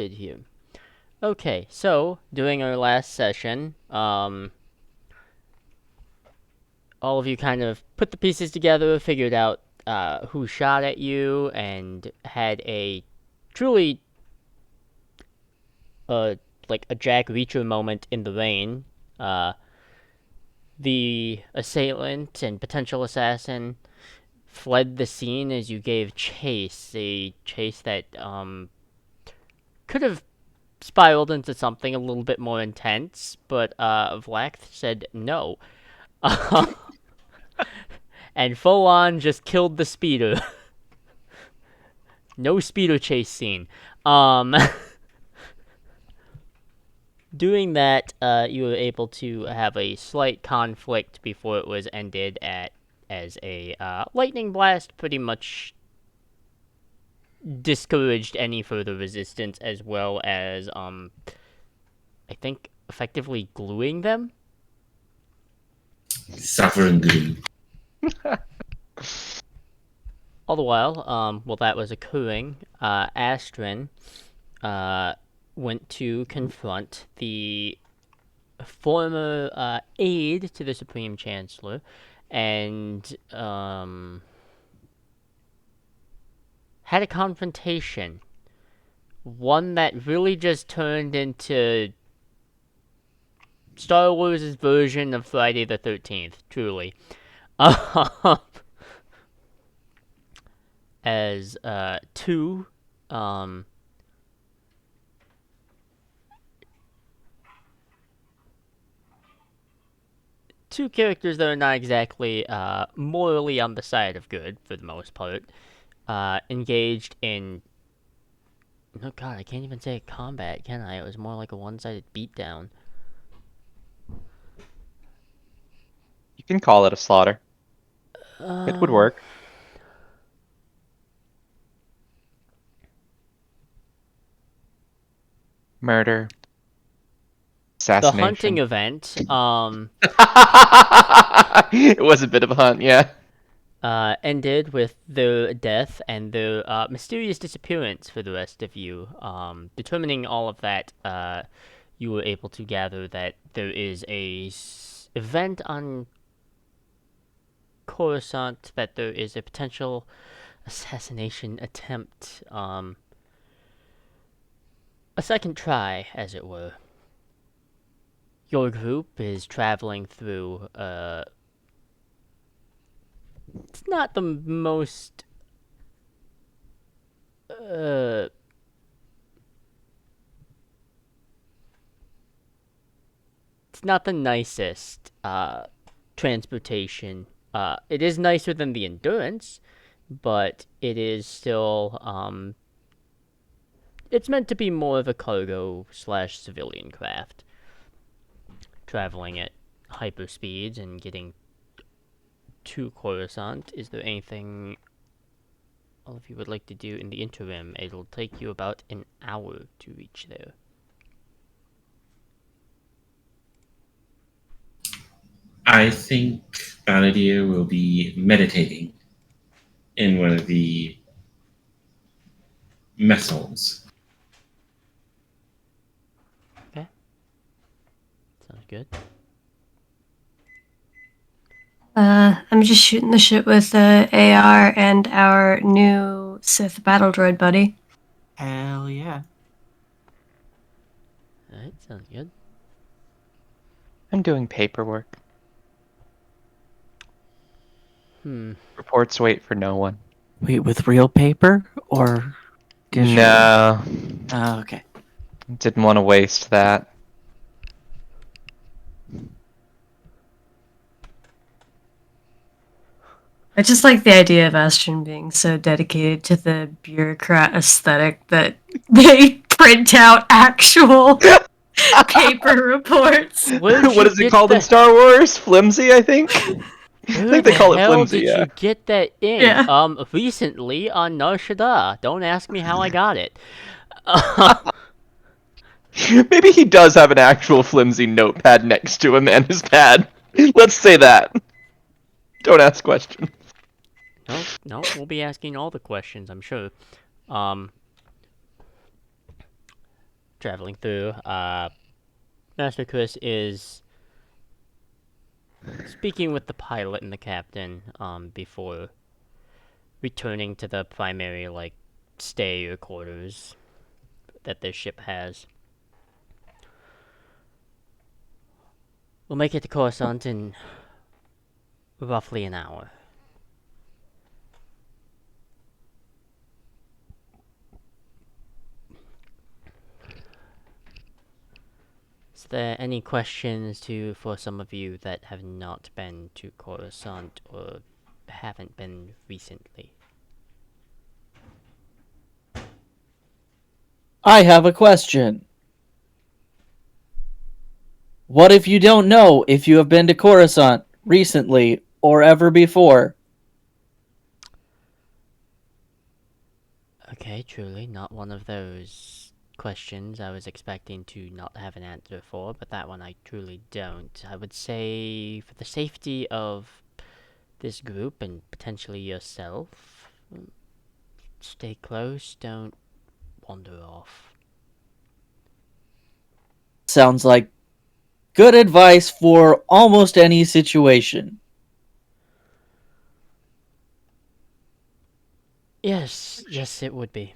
started here. Okay, so during our last session, all of you kind of put the pieces together, figured out who shot at you, and had a truly like a Jack Reacher moment in the rain. Uh, the assailant and potential assassin fled the scene as you gave chase, a chase that could have spiraled into something a little bit more intense, but Vlak said no. And full on just killed the speeder. No speeder chase scene. Um, Doing that, you were able to have a slight conflict before it was ended at as a lightning blast. Pretty much discouraged any further resistance, as well as I think effectively gluing them. Suffering glue. All the while that was occurring, Astrin went to confront the former aide to the Supreme Chancellor, and had a confrontation. One that really just turned into Star Wars' version of Friday the 13th, truly. As two um, two characters that are not exactly morally on the side of good for the most part, engaged in. Oh god, I can't even say combat, can I? It was more like a one-sided beatdown. You can call it a slaughter. It would work. Murder. The hunting Assassination. event, It was a bit of a hunt, yeah. ended with their death and their mysterious disappearance for the rest of you. Determining all of that, you were able to gather that there is a event on Coruscant, that there is a potential assassination attempt, a second try, as it were. Your group is traveling through, it's not the most, it's not the nicest, transportation. It is nicer than the Endurance, but it is still, it's meant to be more of a cargo slash civilian craft. Traveling at hyper speeds and getting to Coruscant. Is there anything all of you would like to do in the interim? It'll take you about an hour to reach there. I think Balladeer will be meditating in one of the mess halls. Okay. Sounds good. I'm just shooting the shit with the AR and our new Sith battle droid buddy. Hell yeah. Alright, sounds good. I'm doing paperwork. Reports wait for no one. Wait, with real paper or digital? No. Oh, okay. Didn't want to waste that. I just like the idea of Astron being so dedicated to the bureaucrat aesthetic that they print out actual paper reports. What is it called in Star Wars? Flimsy, I think? Where I think they the call it hell flimsy, did yeah. you get that in? Yeah. Recently on Nar Shaddaa. Don't ask me how I got it. Maybe he does have an actual flimsy notepad next to him and his pad. Let's say that. Don't ask questions. No, we'll be asking all the questions, I'm sure. traveling through, Master Chris is speaking with the pilot and the captain before returning to the primary stay or quarters that their ship has. We'll make it to Coruscant in roughly an hour. Is there any questions for some of you that have not been to Coruscant or haven't been recently? I have a question. What if you don't know if you have been to Coruscant recently or ever before? Okay, truly, not one of those questions I was expecting to not have an answer for, but that one I truly don't. I would say, for the safety of this group and potentially yourself, stay close, don't wander off. Sounds like good advice for almost any situation. Yes, it would be.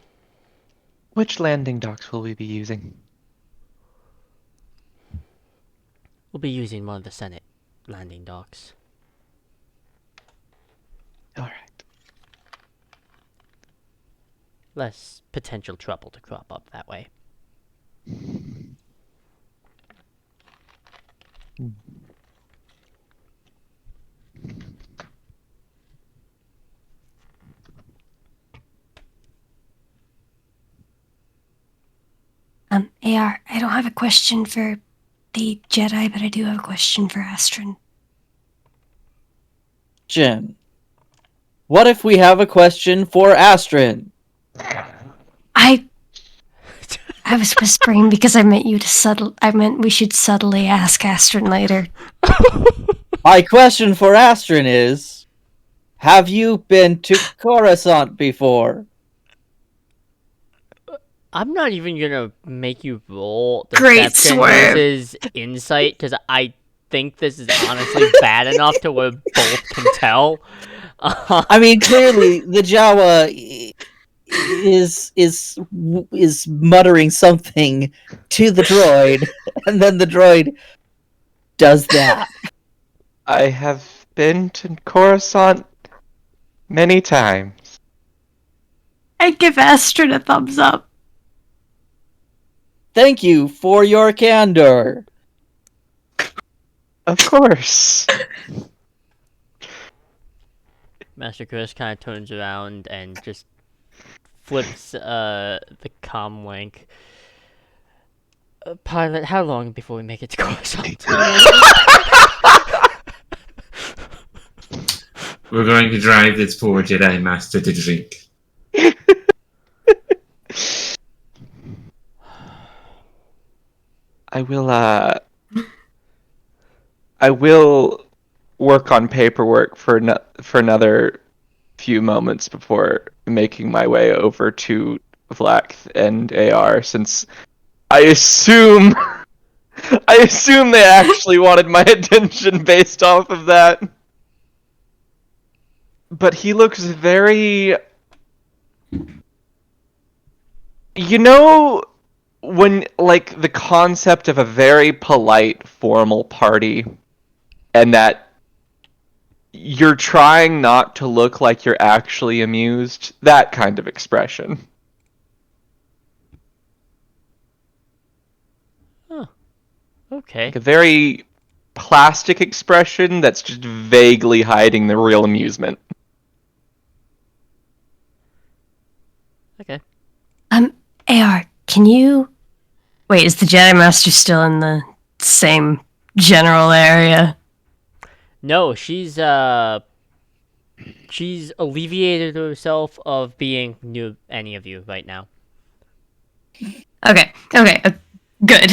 Which landing docks will we be using? We'll be using one of the Senate landing docks. Alright. Less potential trouble to crop up that way. AR, I don't have a question for the Jedi, but I do have a question for Astrid. Jen, what if we have a question for Astrid? I was whispering because I meant we should subtly ask Astrid later. My question for Astrid is, have you been to Coruscant before? I'm not even gonna make you roll Great deception swerve. versus insight, because I think this is honestly bad enough to where both can tell. I mean, clearly the Jawa is muttering something to the droid, and then the droid does that. I have been to Coruscant many times. I'd give Astrid a thumbs up. Thank you for your candor. Of course. Master Chris kind of turns around and just flips the comm link. Pilot, how long before we make it to Coruscant? We're going to drive this poor Jedi Master to drink. I will work on paperwork for another few moments before making my way over to Vlax and AR, since I assume they actually wanted my attention based off of that. But he looks very... You know, when, like, the concept of a very polite, formal party, and that you're trying not to look like you're actually amused, that kind of expression. Okay. Like a very plastic expression that's just vaguely hiding the real amusement. Okay. AR, can you... Wait, is the Jedi Master still in the same general area? No, she's alleviated herself of being near any of you right now. Okay, good.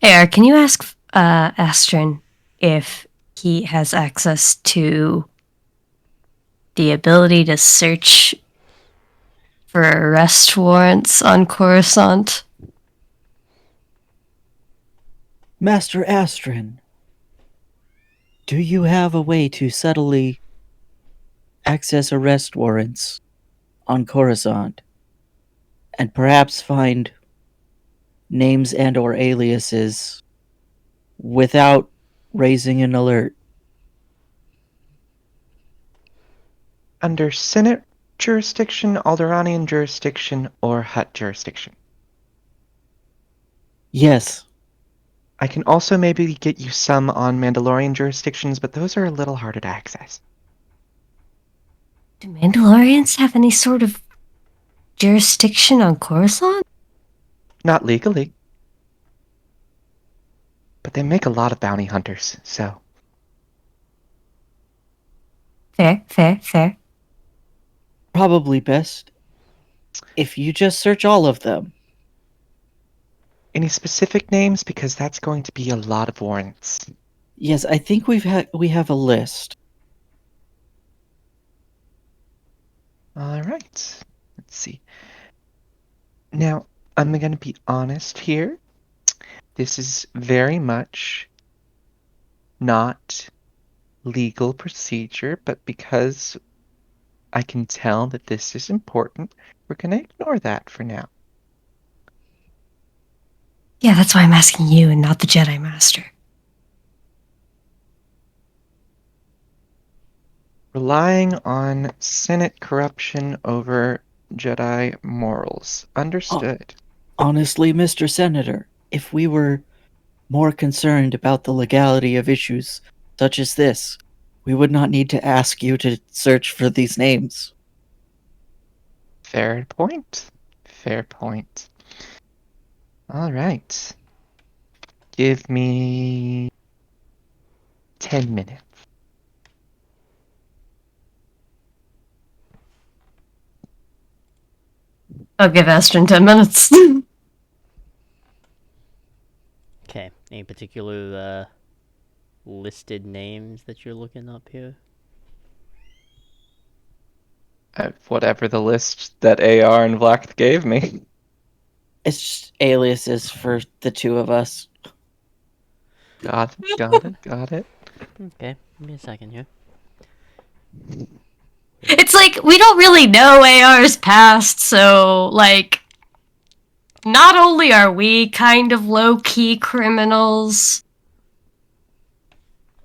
AR, can you ask Astrid if he has access to the ability to search for arrest warrants on Coruscant? Master Astrin, do you have a way to subtly access arrest warrants on Coruscant and perhaps find names and or aliases without raising an alert? Under Senate jurisdiction, Alderanian jurisdiction, or Hutt jurisdiction. Yes. I can also maybe get you some on Mandalorian jurisdictions, but those are a little harder to access. Do Mandalorians have any sort of jurisdiction on Coruscant? Not legally. But they make a lot of bounty hunters, so. Fair. Probably best if you just search all of them. Any specific names? Because that's going to be a lot of warrants. Yes, I think we have a list. Alright. Let's see. Now, I'm going to be honest here. This is very much not legal procedure, but because I can tell that this is important, we're going to ignore that for now. Yeah, that's why I'm asking you and not the Jedi Master. Relying on Senate corruption over Jedi morals. Understood. Honestly, Mr. Senator, if we were more concerned about the legality of issues such as this, we would not need to ask you to search for these names. Fair point. Fair point. Alright. Give me 10 minutes. I'll give Astron 10 minutes. Okay. Any particular listed names that you're looking up here? Whatever the list that AR and Vlak gave me. It's just aliases for the two of us. Got it. Okay. Give me a second here. It's like, we don't really know AR's past, so, like, not only are we kind of low-key criminals,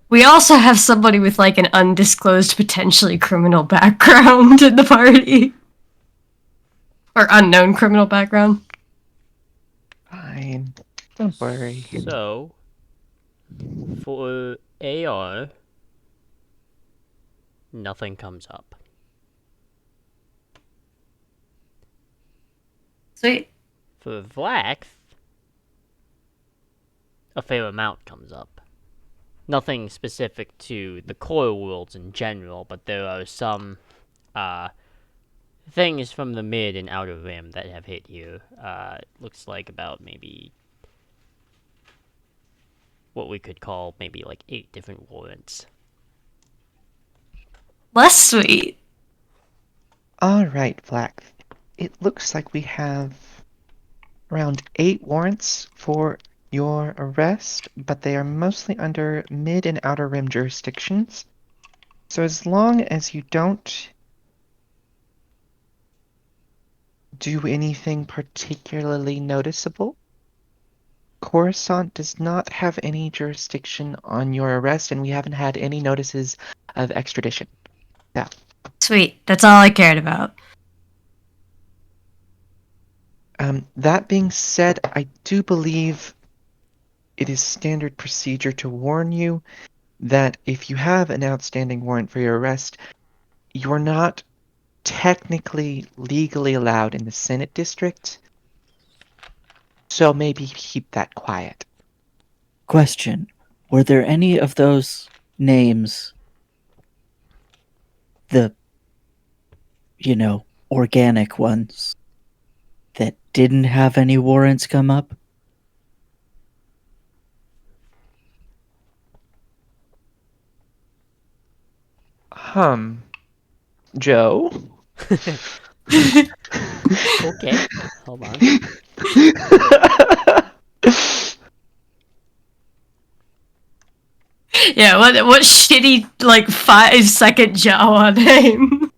we also have somebody with, like, an undisclosed, potentially criminal background in the party. Or unknown criminal background. Fine. Don't worry. So, for AR, nothing comes up. Sweet. For Vlax, a fair amount comes up. Nothing specific to the core worlds in general, but there are some things from the mid and outer rim that have hit here. It looks like about maybe what we could call maybe like 8 different warrants. Less sweet. Alright, Vlak. It looks like we have around 8 warrants for your arrest, but they are mostly under mid and outer rim jurisdictions. So as long as you don't do anything particularly noticeable, Coruscant does not have any jurisdiction on your arrest, and we haven't had any notices of extradition. Yeah. Sweet. That's all I cared about. That being said, I do believe it is standard procedure to warn you that if you have an outstanding warrant for your arrest, you're not technically legally allowed in the Senate district. So maybe keep that quiet. Question: were there any of those names the, organic ones that didn't have any warrants come up? Joe? Okay, hold on. Yeah, what shitty, like, 5-second Jawa name?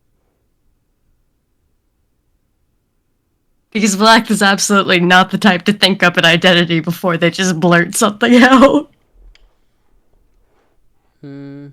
Because Black is absolutely not the type to think up an identity before they just blurt something out. Hmm.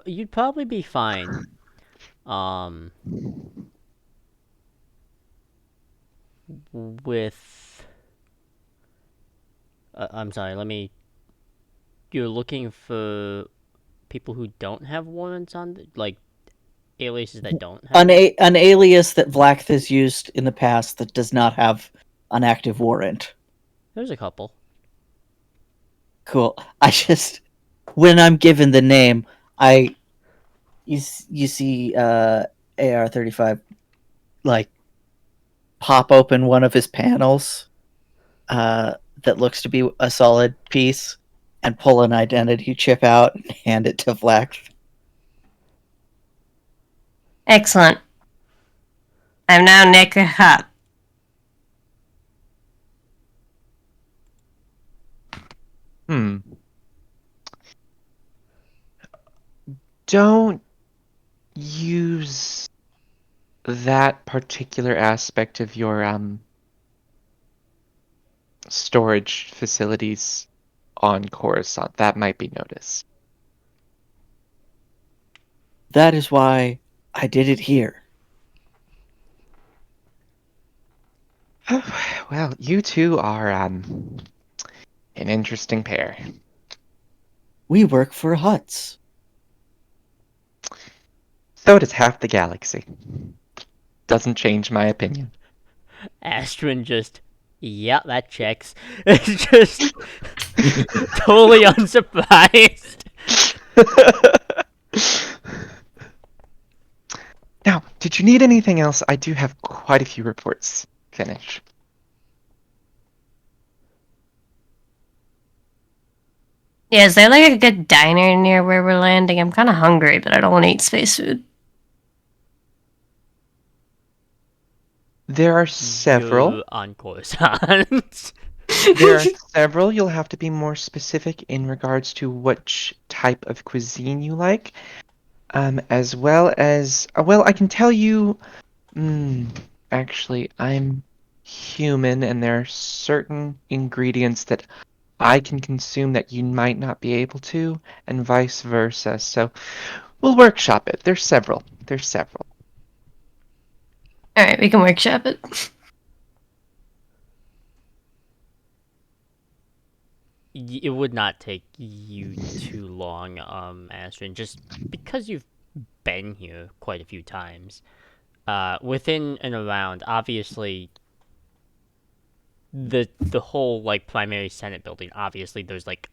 You'd probably be fine. Um, with I'm sorry. You're looking for people who don't have warrants on, like aliases that don't have. An alias that Vlaxth has used in the past that does not have an active warrant. There's a couple. Cool. I just when I'm given the name, you see AR-35 like pop open one of his panels that looks to be a solid piece and pull an identity chip out and hand it to Vlaxth. Excellent. I'm now Nick Hut. Hmm. Don't use that particular aspect of your storage facilities on Coruscant. That might be noticed. That is why I did it here. Well, you two are an interesting pair. We work for Huts. So does half the galaxy. Doesn't change my opinion. Astrid just, yeah, that checks. It's just totally unsurprised. Now, did you need anything else? I do have quite a few reports to finish. Yeah, is there like a good diner near where we're landing? I'm kind of hungry, but I don't want to eat space food. There are several. You're on Coruscant. There are several. You'll have to be more specific in regards to which type of cuisine you like. As well as, well, I can tell you, actually, I'm human, and there are certain ingredients that I can consume that you might not be able to, and vice versa. So we'll workshop it. There's several. There's several. All right, we can workshop it. It would not take you too long, Astrid, just because you've been here quite a few times. Within and around, obviously, the whole like primary Senate building. Obviously, there's like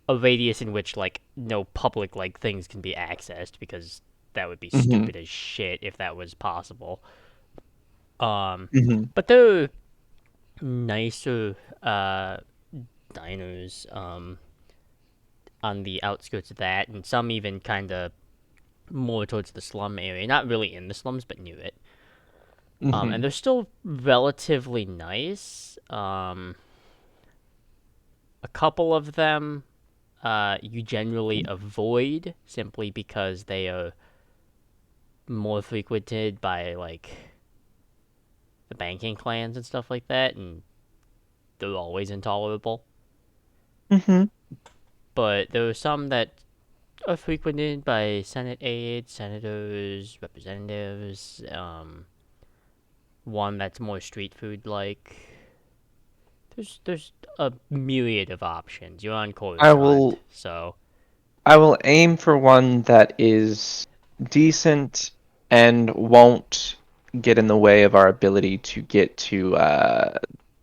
a radius in which like no public like things can be accessed because that would be stupid as shit if that was possible. But there are nicer diners on the outskirts of that, and some even kind of more towards the slum area. Not really in the slums, but near it. And they're still relatively nice. A couple of them you generally avoid simply because they are more frequented by like the banking clans and stuff like that, and they're always intolerable. But there are some that are frequented by Senate aides, senators, representatives. One that's more street food like. There's a myriad of options. You're on Coruscant, so I will aim for one that is decent and won't get in the way of our ability to get to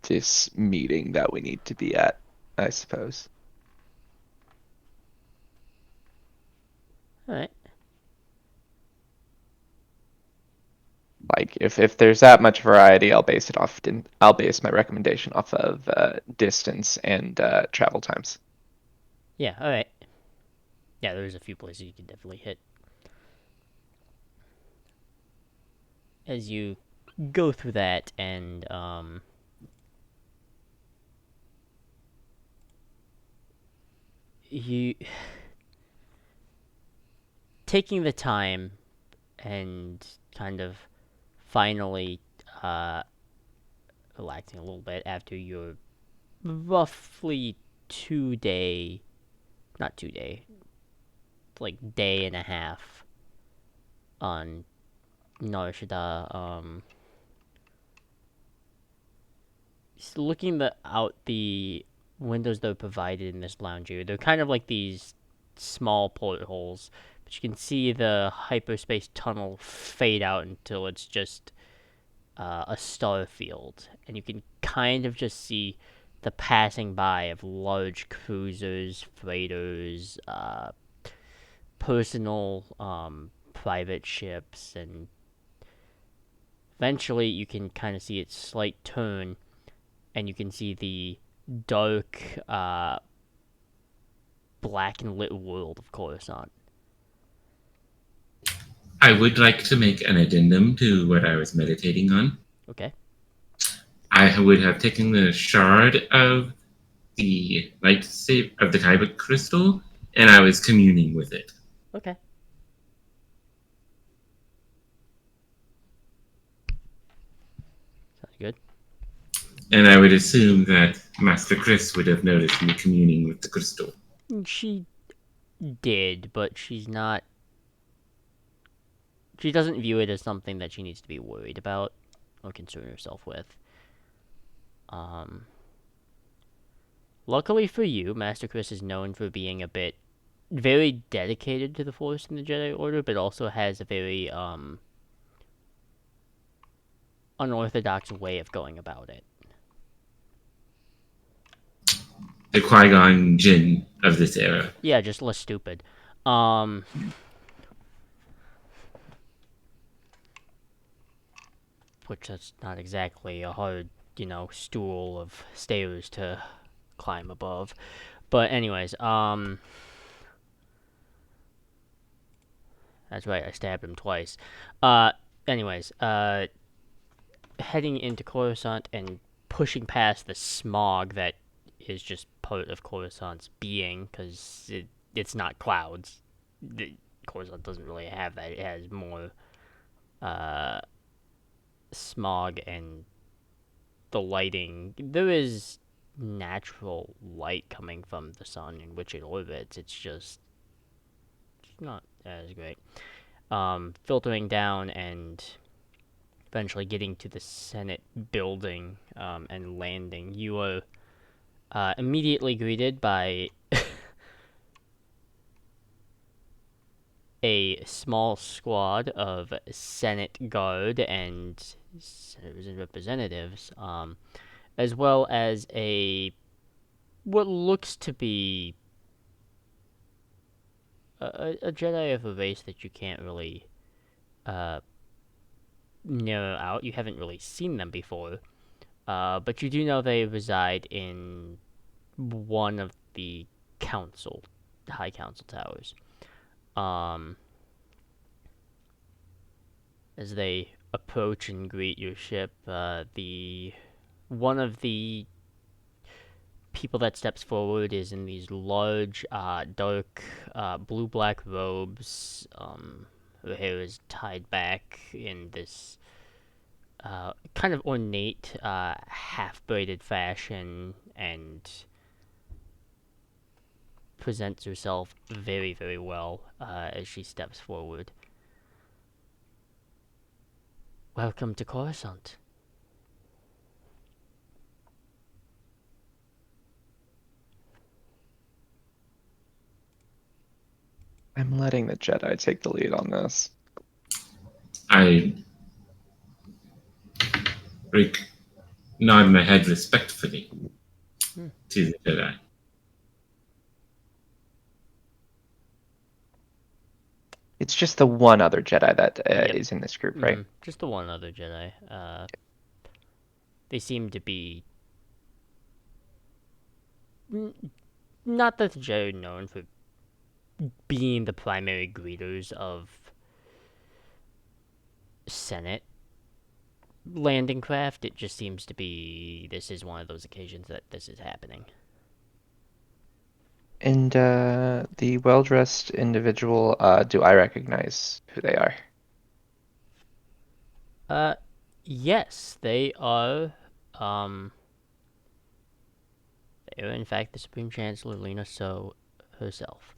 this meeting that we need to be at, I suppose. alright. Like if there's that much variety, I'll base my recommendation off of distance and travel times. Yeah, alright. Yeah, there's a few places you can definitely hit. As you go through that and you taking the time and kind of finally relaxing a little bit after your roughly 2 day, not 2 day, like day and a half on Narshada. Just looking out the windows that are provided in this lounge area, they're kind of like these small portholes, but you can see the hyperspace tunnel fade out until it's just a star field, and you can kind of just see the passing by of large cruisers, freighters, personal private ships, and eventually you can kind of see its slight turn, and you can see the dark, black and lit world of Coruscant. I would like to make an addendum to what I was meditating on. Okay. I would have taken the shard of the lightsaber of the Kyber crystal, and I was communing with it. Okay. Sounds good. And I would assume that Master Chris would have noticed me communing with the crystal. She did, but she's not. She doesn't view it as something that she needs to be worried about or concern herself with. Luckily for you, Master Chris is known for being a bit very dedicated to the Force and the Jedi Order, but also has a very unorthodox way of going about it. The Qui-Gon Jinn of this era. Yeah, just less stupid. Which that's not exactly a hard, stool of stairs to climb above. But anyways, that's right, I stabbed him twice. Anyways, heading into Coruscant and pushing past the smog that is just part of Coruscant's being, because it's not clouds. Coruscant doesn't really have that. It has more smog and the lighting. There is natural light coming from the sun in which it orbits. It's just not as great. Filtering down and eventually getting to the Senate building and landing, you are immediately greeted by a small squad of Senate Guard and senators and representatives, as well as what looks to be a Jedi of a race that you can't really narrow out. You haven't really seen them before, but you do know they reside in one of the High Council towers. As they approach and greet your ship, one of the people that steps forward is in these large, dark, blue-black robes. Her hair is tied back in this kind of ornate, half-braided fashion, and presents herself very, very well as she steps forward. Welcome to Coruscant. I'm letting the Jedi take the lead on this. I nod my head respectfully to the Jedi. It's just the one other Jedi that is Yep. in this group, right? Just the one other Jedi. They seem to be not that the Jedi are known for being the primary greeters of Senate landing craft. It just seems to be this is one of those occasions that this is happening. And the well-dressed individual, do I recognize who they are? Yes, they are. They are in fact the Supreme Chancellor Lena So herself.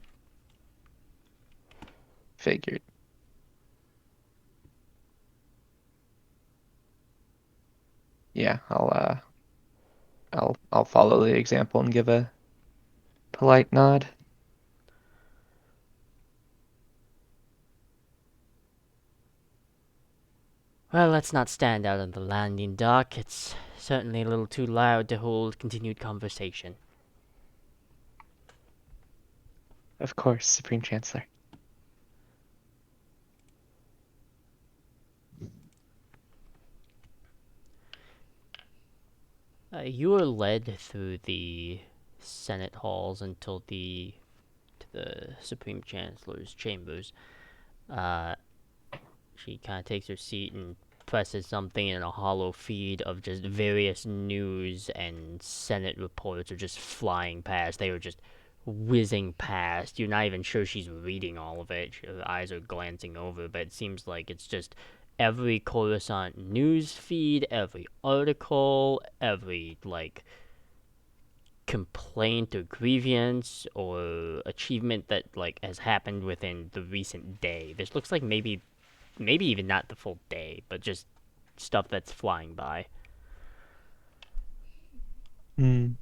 Figured. Yeah, I'll follow the example and give a polite nod. Well, let's not stand out on the landing dock. It's certainly a little too loud to hold continued conversation. Of course, Supreme Chancellor. You were led through the Senate halls until to the Supreme Chancellor's chambers. She kind of takes her seat and presses something, and a hollow feed of just various news and Senate reports are just flying past. They are just whizzing past. You're not even sure she's reading all of it. Her eyes are glancing over, but it seems like it's just every Coruscant news feed, every article, every, like, complaint or grievance or achievement that, like, has happened within the recent day. This looks like maybe even not the full day, but just stuff that's flying by. Hmm.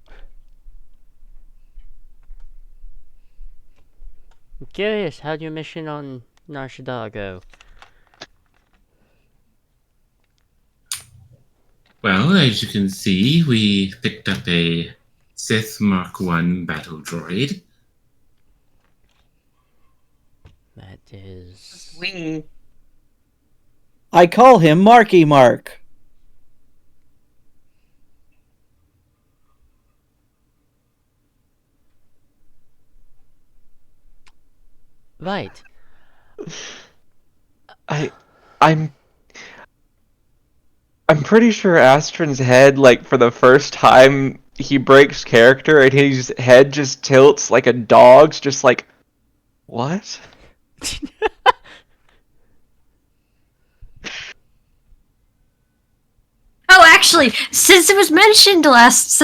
I'm curious, how'd your mission on Nar Shaddaa go? Well, as you can see, we picked up a Sith Mark I battle droid. That is... I call him Marky Mark. Right. I'm pretty sure Astron's head, like, for the first time he breaks character and his head just tilts like a dog's, just like, what? Oh, actually, since it was mentioned last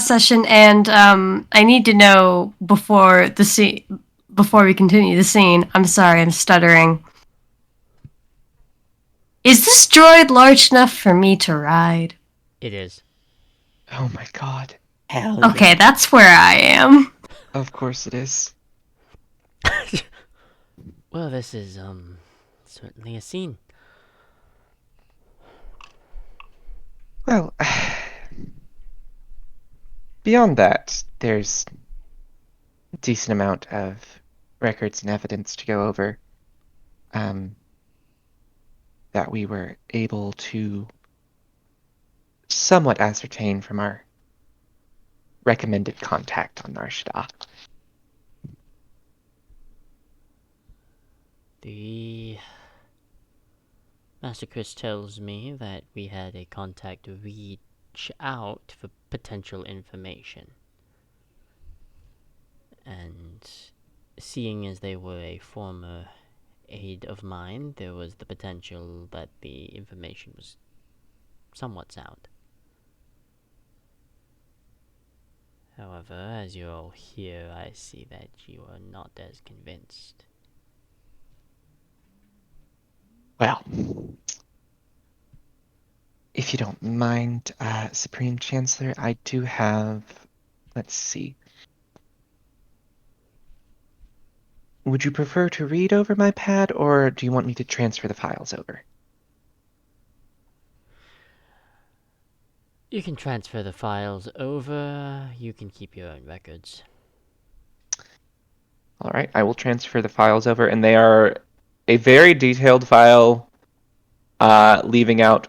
session, and I need to know before we continue the scene. I'm sorry, I'm stuttering. Is this droid large enough for me to ride? It is. Oh my god. Hell Okay, yeah. that's where I am. Of course it is. Well, this is, certainly a scene. Well, beyond that, there's a decent amount of records and evidence to go over that we were able to somewhat ascertain from our recommended contact on Nar Shaddaa. The Master Chris tells me that we had a contact to reach out for potential information. And seeing as they were a former aide of mine, there was the potential that the information was somewhat sound. However, as you're all here, I see that you are not as convinced. Well, if you don't mind, Supreme Chancellor, I do have... Let's see. Would you prefer to read over my pad, or do you want me to transfer the files over? You can transfer the files over. You can keep your own records. All right, I will transfer the files over, and they are a very detailed file, leaving out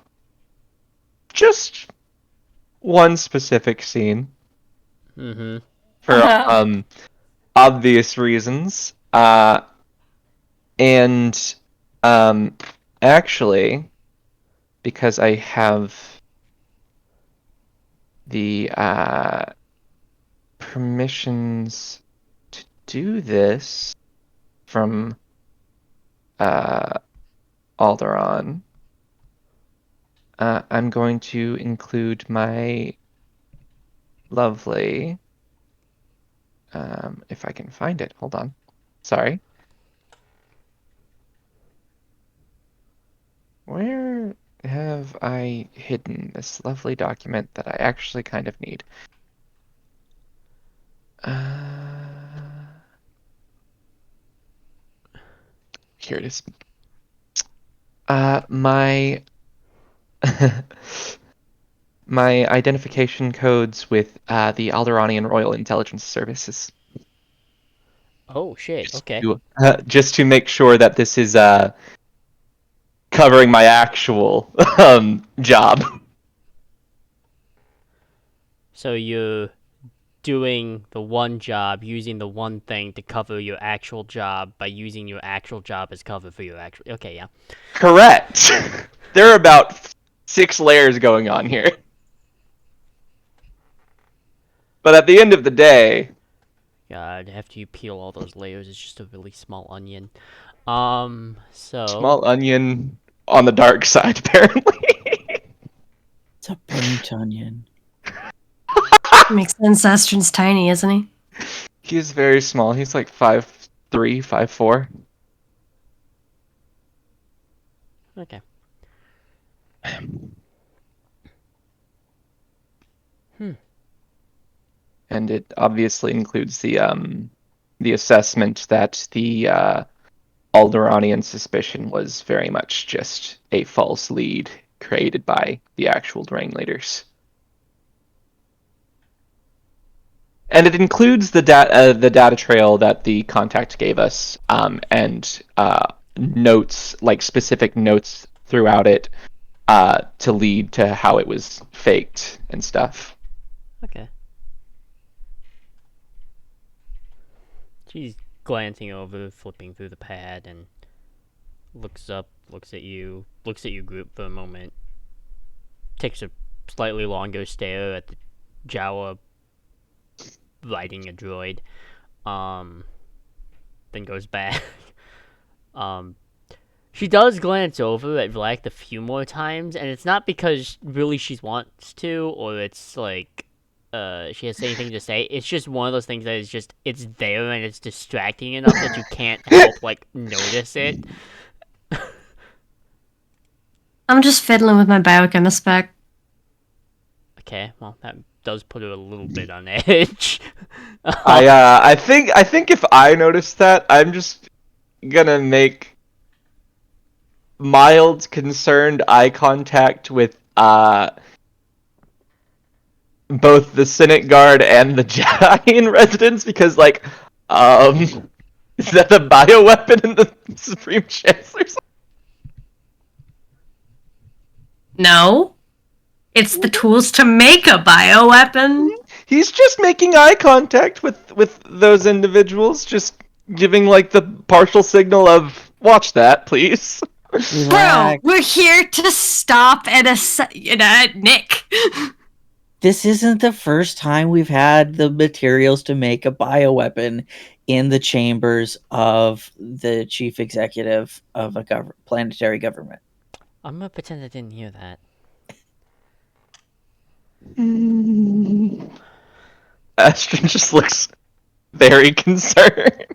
just one specific scene Mm-hmm. for obvious reasons. And actually, because I have the permissions to do this from Alderaan, I'm going to include my lovely, if I can find it. Hold on. Sorry. Where have I hidden this lovely document that I actually kind of need? Here it is. My my identification codes with the Alderaanian Royal Intelligence Services. Oh shit. Okay. Just to make sure that this is covering my actual job. So you're doing the one job, using the one thing to cover your actual job by using your actual job as cover for your actual. Okay, yeah. Correct. There are about 6 layers going on here. But at the end of the day, God, after you peel all those layers, it's just a really small onion. So small onion on the dark side, apparently. It's a burnt onion. Makes sense. Astron's tiny, isn't he? He is very small. He's like 5'3", 5'4". okay. And it obviously includes the assessment that the Alderaanian suspicion was very much just a false lead created by the actual Drain leaders. And it includes the data trail that the contact gave us, and notes, like specific notes throughout it, to lead to how it was faked and stuff. Okay. She's glancing over, flipping through the pad, and looks up, looks at you, looks at your group for a moment, takes a slightly longer stare at the Jawa riding a droid, then goes back. She does glance over at Vlad a few more times, and it's not because really she wants to, or it's like she has anything to say. It's just one of those things that is just, it's there and it's distracting enough that you can't help like notice it. I'm just fiddling with my biochemist spec. Okay, well that does put her a little bit on edge. I think if I notice that, I'm just gonna make mild concerned eye contact with both the Senate Guard and the Jedian residents, because like is that a bioweapon in the Supreme Chancellor's? No. It's the tools to make a bioweapon. He's just making eye contact with those individuals, just giving like the partial signal of watch that, please. Bro, Relax. we're here to stop Nick. This isn't the first time we've had the materials to make a bioweapon in the chambers of the chief executive of a planetary government. I'm gonna pretend I didn't hear that. Astrid just looks very concerned.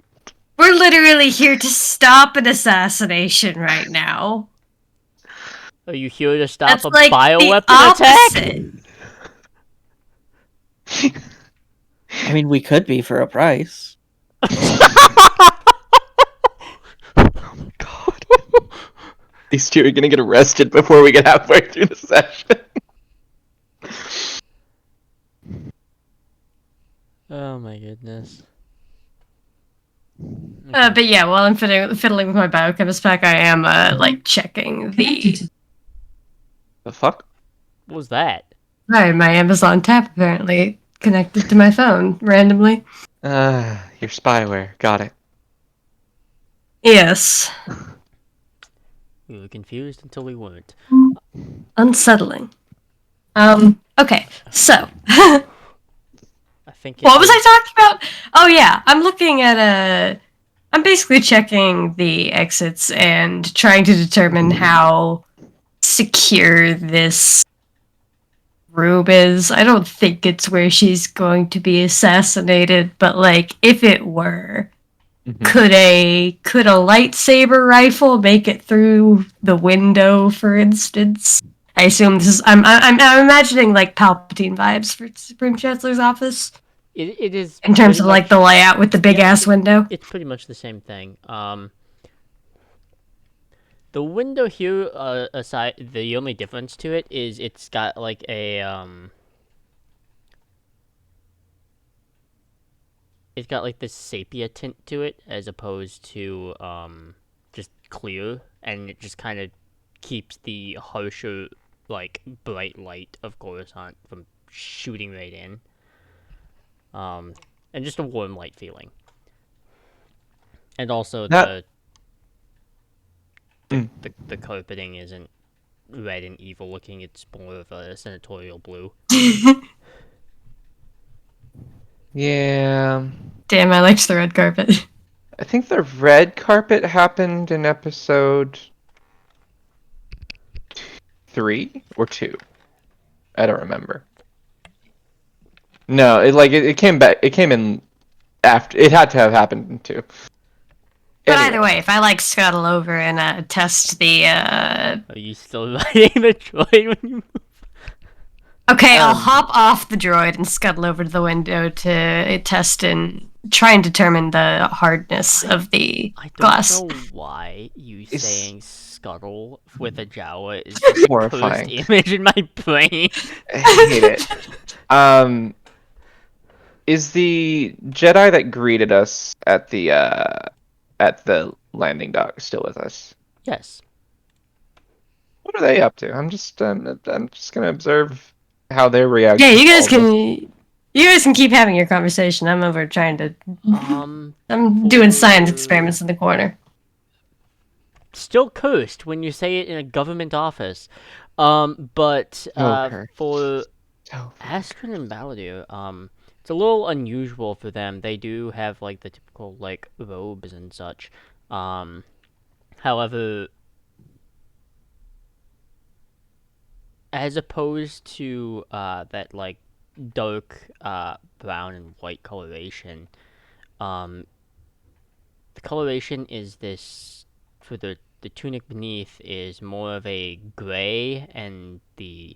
We're literally here to stop an assassination right now. Are you here to stop That's a like the bioweapon attack? opposite. I mean, we could be for a price. God. These two are gonna get arrested before we get halfway through the session. Oh my goodness. But yeah, while I'm fiddling with my biochemist pack, I am like checking the. The fuck? What was that? Hi, my Amazon tap apparently connected to my phone randomly. Your spyware. Got it. Yes, We were confused until we weren't. unsettling. Okay, so I think. what was I talking about? Oh yeah, I'm looking at I'm basically checking the exits and trying to determine how secure this room is. I don't think it's where she's going to be assassinated, but like if it were, Mhm. could a lightsaber rifle make it through the window, for instance? I assume this is. I'm imagining like Palpatine vibes for Supreme Chancellor's office It is in terms pretty of like much- the layout with the big yeah, ass window. It's pretty much the same thing. The window here, aside, the only difference to it is it's got like it's got like this sepia tint to it as opposed to just clear, and it just kind of keeps the harsher, like bright light of Coruscant from shooting right in. And just a warm light feeling. And also That- the carpeting isn't red and evil looking, it's more of a senatorial blue. Yeah. Damn, I liked the red carpet. I think the red carpet happened in episode 3 or 2. I don't remember. No, it came back. It came in after. It had to have happened in 2. But Anyway. either way, if I like scuttle over and test the Are you still riding the droid when you move? Okay, I'll hop off the droid and scuttle over to the window to test and try and determine the hardness of the I don't glass. know why you It's- saying scuttle with a Jawa is just the Horrifying. first image in my brain. I hate it. Is the Jedi that greeted us at the landing dock still with us? Yes. What are they up to? I'm just gonna observe how they're reacting. Yeah, you to guys all this. can keep having your conversation. I'm over trying to. I'm doing science experiments in the corner. Still cursed when you say it in a government office. But cursed. for So Astron and Balladur, it's a little unusual for them. They do have like the typical like robes and such. However, as opposed to that like dark brown and white coloration, the coloration is this for the tunic beneath is more of a gray, and the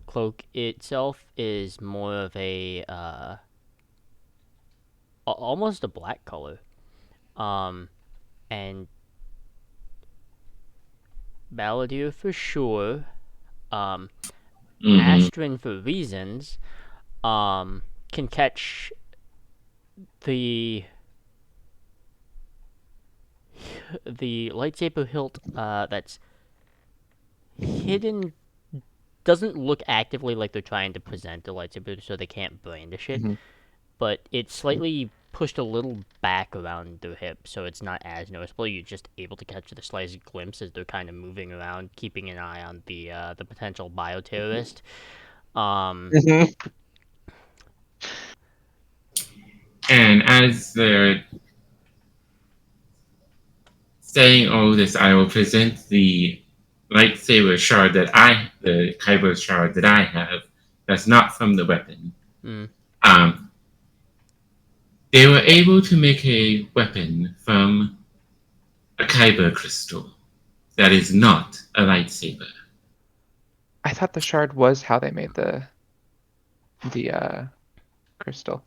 cloak itself is more of a almost a black color. And Balladur for sure. Mhm. Astron for reasons. Can catch the lightsaber hilt that's hidden, doesn't look actively like they're trying to present the lightsaber so they can't brandish it, Mhm. but it's slightly pushed a little back around their hip, so it's not as noticeable. You're just able to catch the slightest glimpse as they're kind of moving around, keeping an eye on the potential bioterrorist. Mhm. And as they're saying all this, I will present the lightsaber shard the kyber shard that I have. That's not from the weapon. Mm. They were able to make a weapon from a kyber crystal that is not a lightsaber. I thought the shard was how they made the crystal.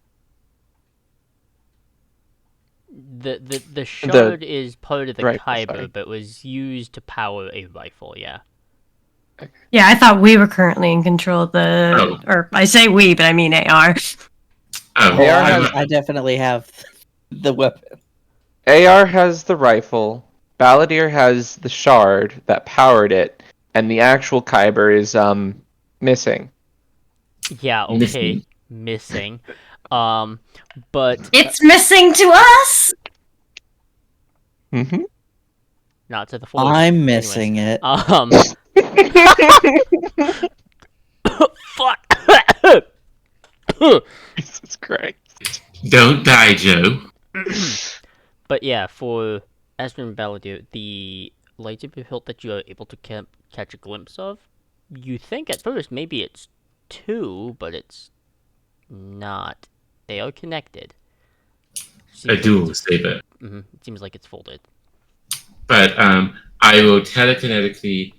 The shard is part of the Right, kyber, sorry. but was used to power a rifle. Yeah. Yeah, I thought we were currently in control of the. Or I say we, but I mean AR. Oh, They are I'm- not- I definitely have the weapon. AR has the rifle, Balladeer has the shard that powered it, and the actual Kyber is missing. Yeah, okay, missing. But It's missing to us. Mm-hmm. not to the force. I'm Anyways, missing it. fuck. Jesus Christ. Don't die, Joe. But yeah, for Aspen Balladeer, the lightsaber hilt that you are able to catch a glimpse of, you think at first maybe it's two, but it's not. They are connected. A dual saber. It seems like it's folded. But I will telekinetically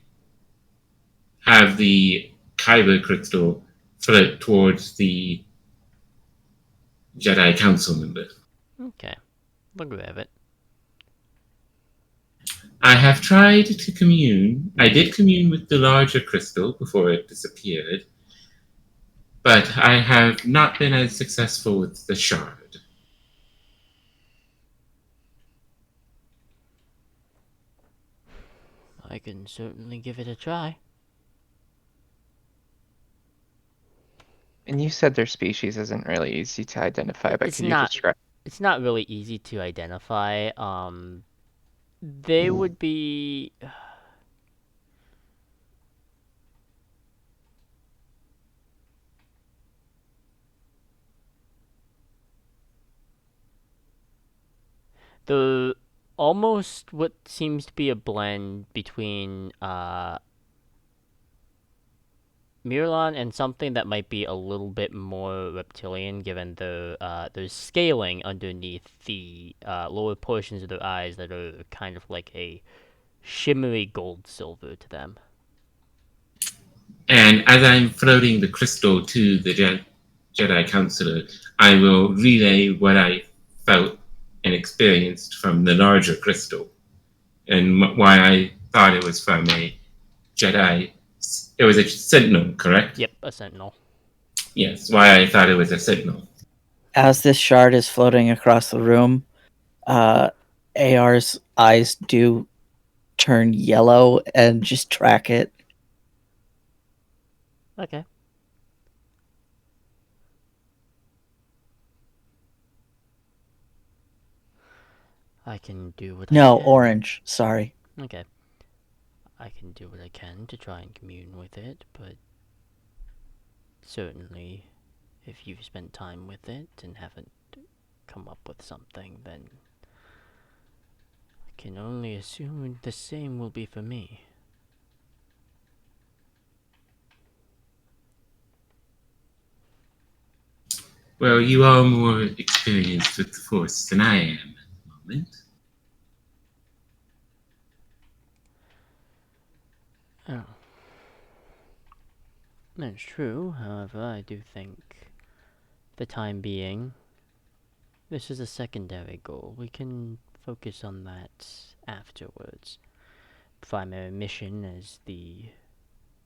have the Kyber crystal float towards the Jedi Council member. Okay, we'll grab it. I have tried to commune. I did commune with the larger crystal before it disappeared, but I have not been as successful with the shard. I can certainly give it a try. And you said their species isn't really easy to identify, but It's can you not. describe? It's not really easy to identify. They would be. The almost what seems to be a blend between Mirlan and something that might be a little bit more reptilian, given there's scaling underneath the lower portions of their eyes that are kind of like a shimmery gold silver to them. And as I'm floating the crystal to the Jedi Counselor, I will relay what I felt and experienced from the larger crystal, and why I thought it was from a Jedi. It was a Sentinel, correct? Yep, a sentinel. Yes, why I thought it was a Sentinel. As this shard is floating across the room, AR's eyes do turn yellow and just track it. Okay. I can do what No, I can. orange. Sorry. Okay. I can do what I can to try and commune with it, but certainly if you've spent time with it and haven't come up with something, then I can only assume the same will be for me. Well, you are more experienced with the Force than I am at the moment. Oh. That's true, however, I do think, the time being, this is a secondary goal. We can focus on that afterwards. Primary mission, as the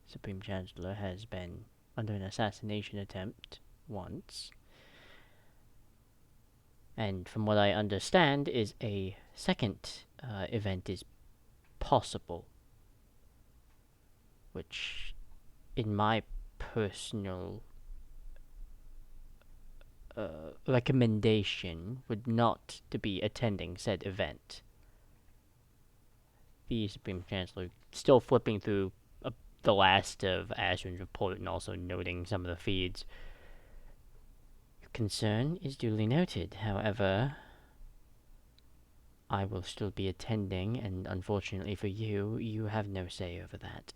Supreme Chancellor, has been under an assassination attempt once. And from what I understand, is a second event is possible. Which, in my personal recommendation, would not to be attending said event. The Supreme Chancellor still flipping through the last of Ashwin's report and also noting some of the feeds. Your concern is duly noted. However, I will still be attending, and unfortunately for you, you have no say over that.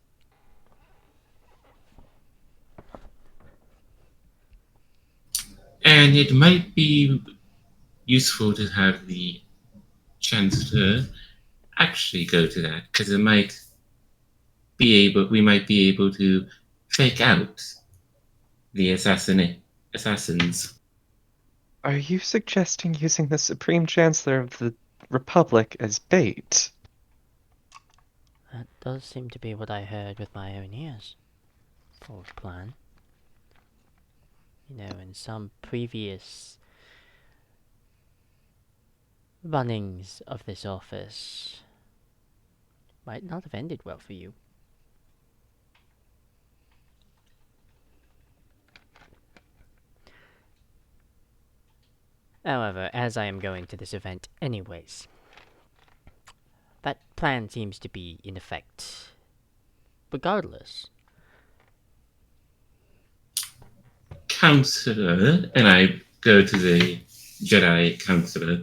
And it might be useful to have the Chancellor actually go to that, because we might be able to fake out the assassins. Are you suggesting using the Supreme Chancellor of the Republic as bait? That does seem to be what I heard with my own ears. Forward plan. You know, in some previous runnings of this office might not have ended well for you. However, as I am going to this event anyways, that plan seems to be in effect. Regardless. Counselor, and I go to the Jedi Counselor,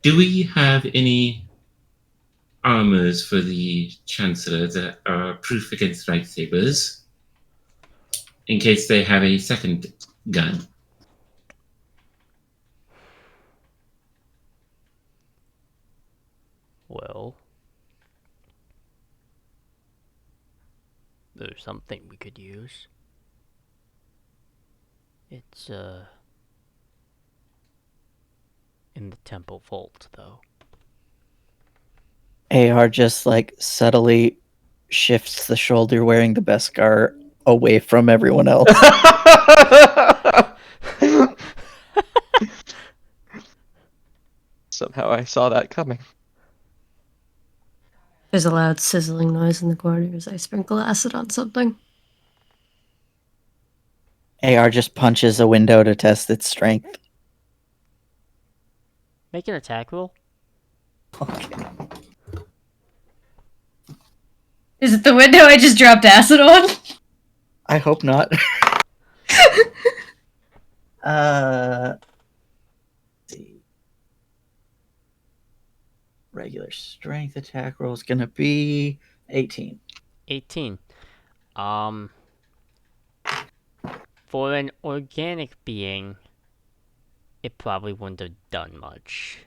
do we have any armors for the Chancellor that are proof against lightsabers in case they have a second gun? Well, there's something we could use. It's, in the temple vault, though. AR just like subtly shifts the shoulder wearing the Beskar away from everyone else. Somehow I saw that coming. There's a loud sizzling noise in the corner as I sprinkle acid on something. AR just punches a window to test its strength. Make an attack roll. Okay. Is it the window I just dropped acid on? I hope not. Let's see. Regular strength attack roll is gonna be 18. 18. For an organic being, it probably wouldn't have done much.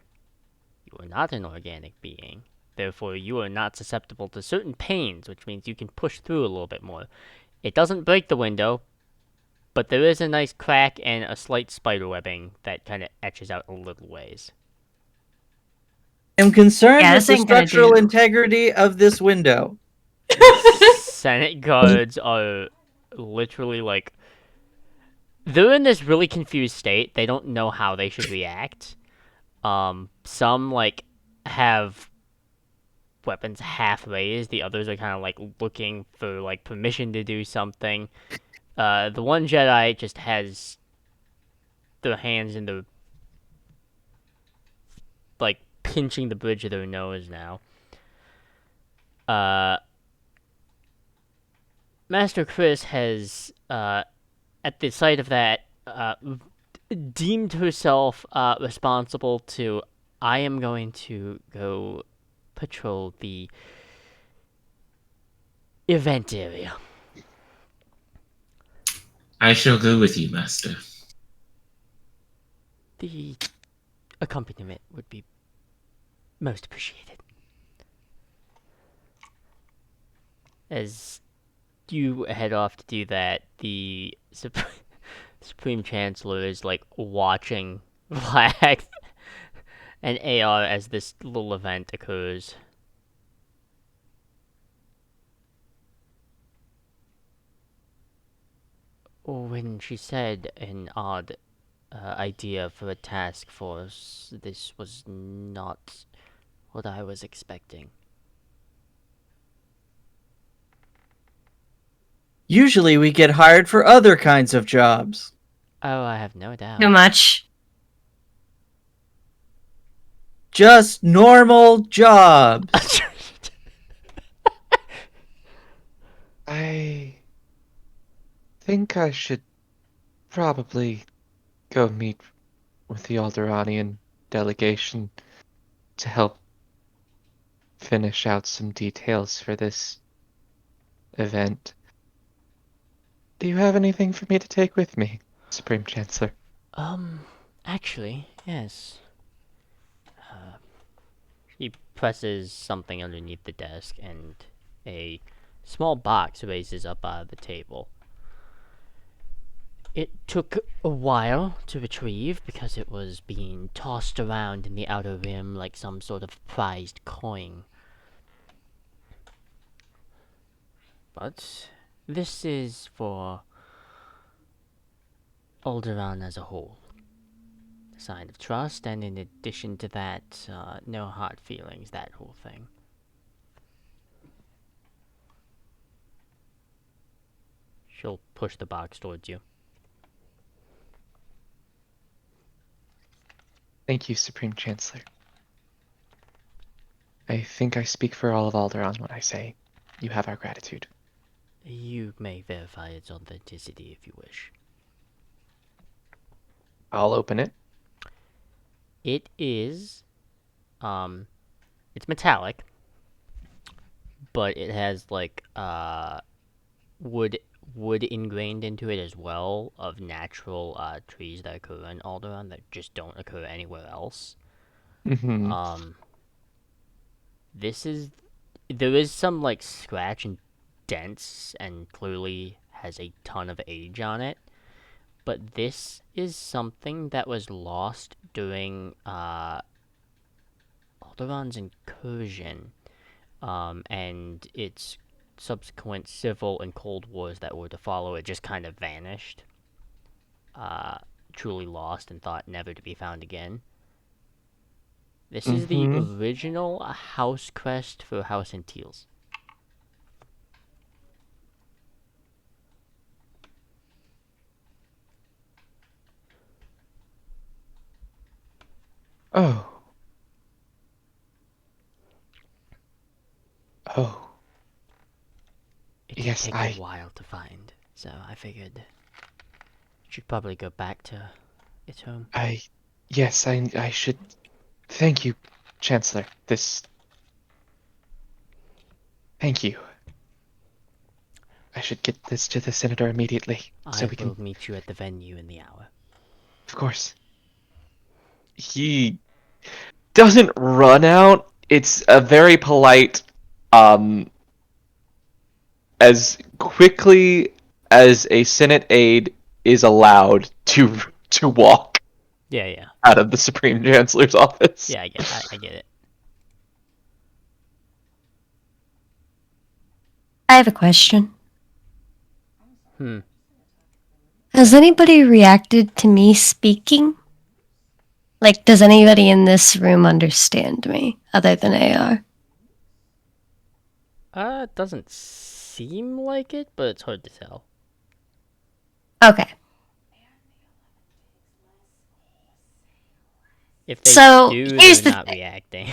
You are not an organic being. Therefore, you are not susceptible to certain pains, which means you can push through a little bit more. It doesn't break the window, but there is a nice crack and a slight spider webbing that kind of etches out a little ways. I'm concerned Yeah, with this the ain't gonna structural do. integrity of this window. Senate guards are literally like... They're in this really confused state. They don't know how they should react. Some, like, have weapons half raised. The others are kind of, like, looking for, like, permission to do something. The one Jedi just has their hands in the... like, pinching the bridge of their nose now. Master Chris has, at the sight of that, deemed herself responsible to, I am going to go patrol the event area. I shall go with you, Master. The accompaniment would be most appreciated. As you head off to do that, the Supreme Chancellor is like watching Black and AR as this little event occurs. When she said an odd idea for a task force, this was not what I was expecting. Usually we get hired for other kinds of jobs. Oh, I have no doubt. Too much. Just normal jobs. I think I should probably go meet with the Alderanian delegation to help finish out some details for this event. Do you have anything for me to take with me, Supreme Chancellor? Actually, yes. He presses something underneath the desk, and a small box raises up out of the table. It took a while to retrieve because it was being tossed around in the outer rim like some sort of prized coin. But this is for Alderaan as a whole. sign of trust, and in addition to that, no hard feelings, that whole thing. She'll push the box towards you. Thank you, Supreme Chancellor. I think I speak for all of Alderaan when I say you have our gratitude. You may verify its authenticity if you wish. I'll open it. It is, it's metallic, but it has like wood ingrained into it as well of natural trees that occur in Alderaan that just don't occur anywhere else. Mm-hmm. There is some like scratch and dents and clearly has a ton of age on it. But this is something that was lost during Alderaan's incursion, and its subsequent civil and cold wars that were to follow. It just kind of vanished, truly lost and thought never to be found again. This is the original house crest for House Antilles. Oh. Oh. It did Yes, take I- a while to find, so I figured it should probably go back to its home. Yes, I should. Thank you, Chancellor. Thank you. I should get this to the Senator immediately, so I we will can. meet you at the venue in the hour. Of course. He doesn't run out. It's a very polite, as quickly as a Senate aide is allowed to walk Yeah. out of the Supreme Chancellor's office. Yeah, I get it. I have a question. Hmm. Has anybody reacted to me speaking? Like, does anybody in this room understand me other than AR? It doesn't seem like it, but it's hard to tell. Okay. If they So, do, here's they're the not thing. reacting.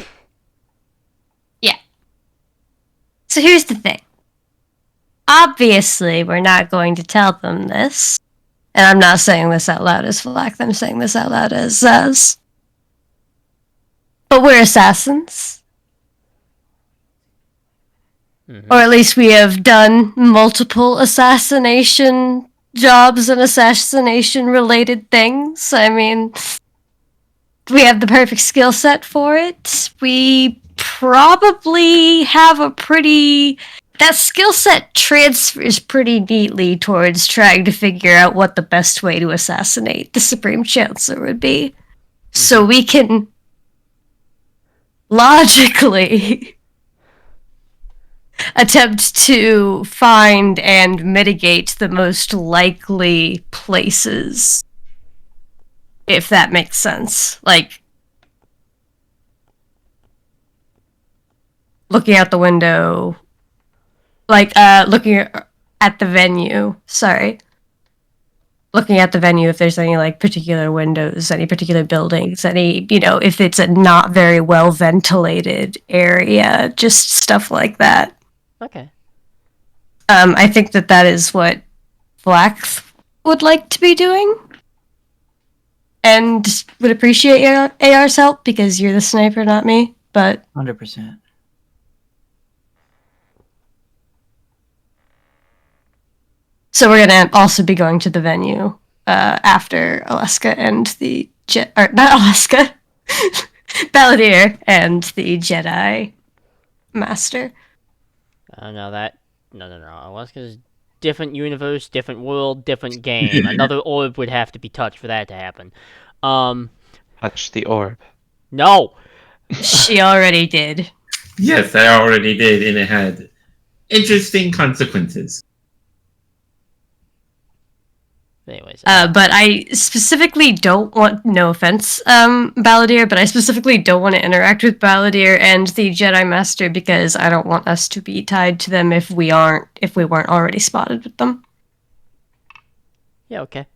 So here's the thing. Obviously, we're not going to tell them this. And I'm not saying this out loud as Flack, I'm saying this out loud as Zaz. But we're assassins. Mhm. Or at least we have done multiple assassination jobs and assassination related things. I mean, we have the perfect skill set for it. We probably have a pretty. That skill set transfers pretty neatly towards trying to figure out what the best way to assassinate the Supreme Chancellor would be. So we can logically attempt to find and mitigate the most likely places. If that makes sense. Like, looking out the window. Like, looking at the venue. Sorry. Looking at the venue if there's any, like, particular windows, any particular buildings, any, if it's a not very well ventilated area, just stuff like that. Okay. I think that is what Black would like to be doing. And would appreciate AR's help because you're the sniper, not me. But 100%. so we're gonna also be going to the venue after Alaska and the not Alaska, Balladeer and the Jedi Master. No. Alaska's different universe, different world, different game. Another orb would have to be touched for that to happen. Touch the orb. No! She already did. Yes, I already did, and it had interesting consequences. Anyways, But I specifically don't want, no offense, Balladeer, but I specifically don't want to interact with Balladeer and the Jedi Master because I don't want us to be tied to them if we weren't already spotted with them. yeah, okay.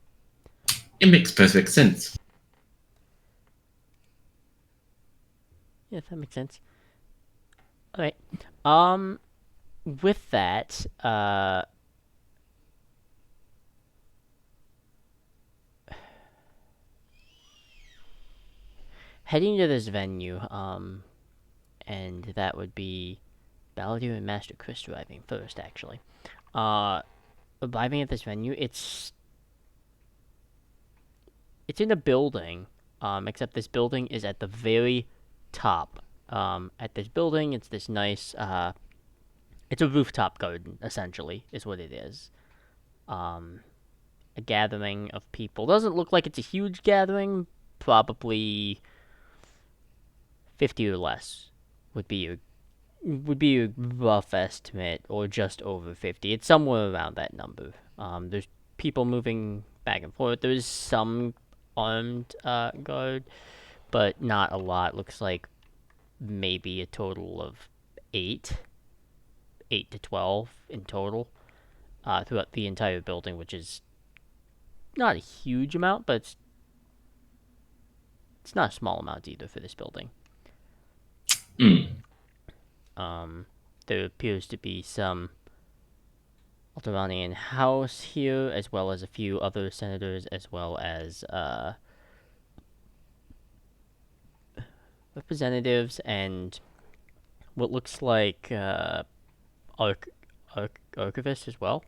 It makes perfect sense. Yeah, that makes sense. Alright. With that, heading to this venue, and that would be Balladeer and Master Chris arriving first, actually. Arriving at this venue, it's in a building, except this building is at the very top. At this building, it's this nice, it's a rooftop garden, essentially, is what it is. A gathering of people. Doesn't look like it's a huge gathering, probably 50 or less would be a rough estimate, or just over 50. It's somewhere around that number. There's people moving back and forth. There's some armed guard, but not a lot. Looks like maybe a total of 8 to 12 in total throughout the entire building, which is not a huge amount, but it's not a small amount either for this building. There appears to be some Alderanian House here, as well as a few other senators, as well as representatives, and what looks like archivists as well.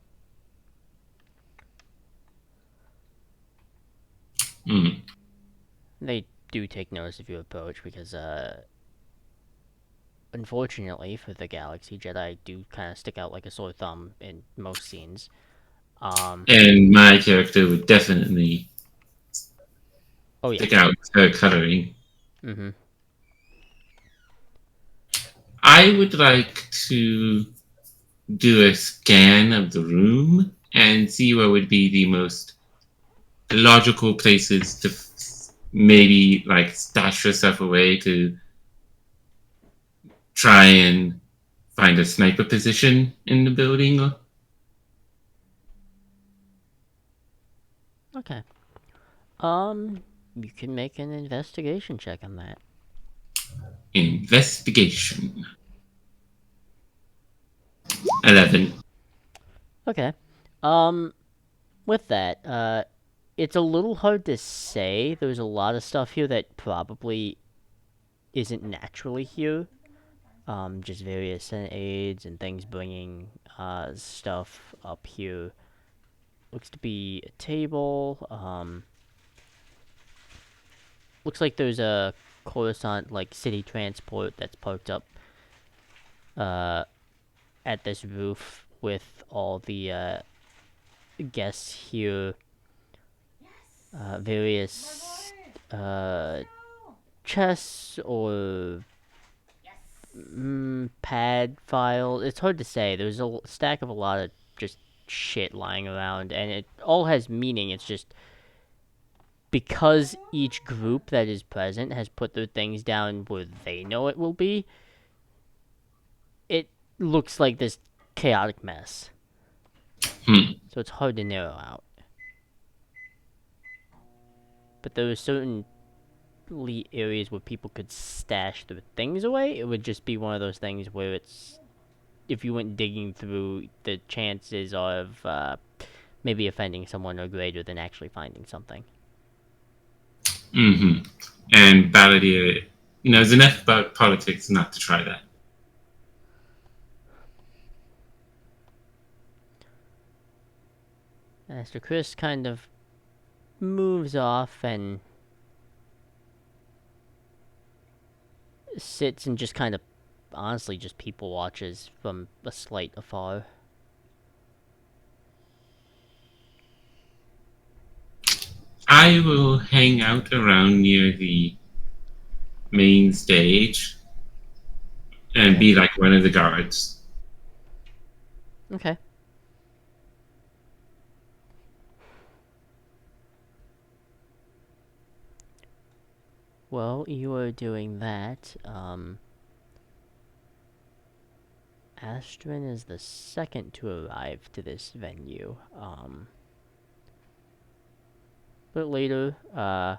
They do take notice of your approach because, unfortunately for the galaxy, Jedi do kind of stick out like a sore thumb in most scenes. And my character would definitely Oh yeah. stick out with her coloring. Mm-hmm. I would like to do a scan of the room and see what would be the most logical places to maybe like stash yourself away to try and find a sniper position in the building. Okay. You can make an investigation check on that. Investigation. 11. Okay. With that, it's a little hard to say. There's a lot of stuff here that probably isn't naturally here. Just various Senate aides and things bringing stuff up here. Looks to be a table. Looks like there's a Coruscant like city transport that's parked up at this roof with all the guests here. Various chests or pad files. It's hard to say. There's a stack of a lot of just shit lying around, and it all has meaning. It's just because each group that is present has put their things down where they know it will be, it looks like this chaotic mess. So it's hard to narrow out. But there are certain areas where people could stash their things away. It would just be one of those things where it's, if you went digging through, the chances of maybe offending someone are greater than actually finding something. And Balladeer knows enough about politics not to try that. Master Chris kind of moves off and sits and just kind of, honestly, just people watches from a slight afar. I will hang out around near the main stage and be like one of the guards. Okay. Well, you are doing that. Astrin is the second to arrive to this venue. But later, I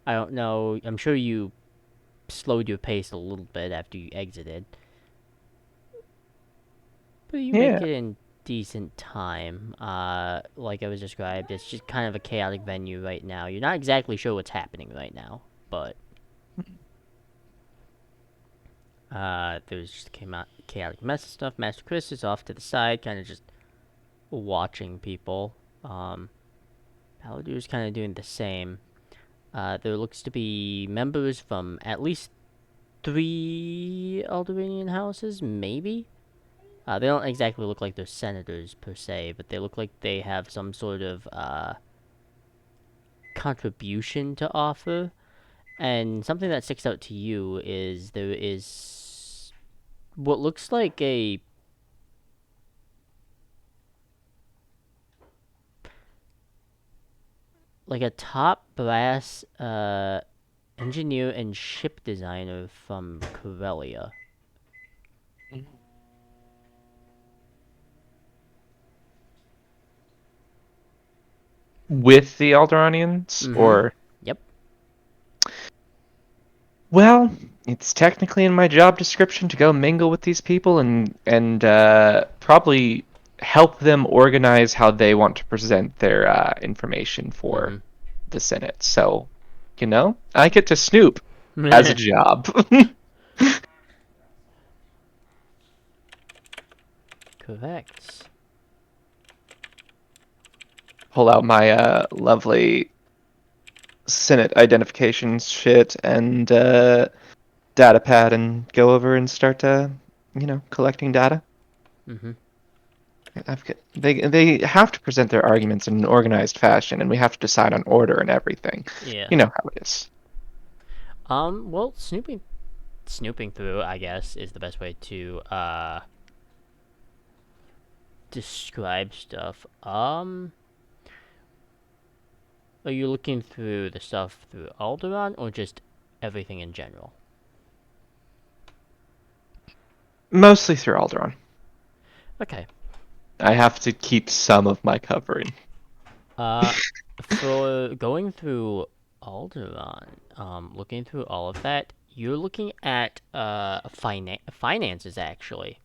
don't know. I'm sure you slowed your pace a little bit after you exited, but you make Yeah. it in decent time. Like I was described, it's just kind of a chaotic venue right now. You're not exactly sure what's happening right now, but there's just chaotic mess and stuff. Master Chris is off to the side, kind of just watching people. Paladur's kind of doing the same. There looks to be members from at least 3 Alderaanian houses, maybe? They don't exactly look like they're senators per se, but they look like they have some sort of contribution to offer. And something that sticks out to you is there is what looks like a top brass engineer and ship designer from Corellia. With the Alderaanians, Mhm. or Yep. well, it's technically in my job description to go mingle with these people and probably help them organize how they want to present their information for the Senate. So, I get to snoop as a job. Correct. Pull out my lovely Senate identification shit and data pad and go over and start collecting data. Mhm. They have to present their arguments in an organized fashion, and we have to decide on order and everything. Yeah. You know how it is. Well, snooping through, I guess, is the best way to describe stuff. Are you looking through the stuff through Alderaan or just everything in general? Mostly through Alderaan. Okay. I have to keep some of my covering. For going through Alderaan, looking through all of that, you're looking at finances actually.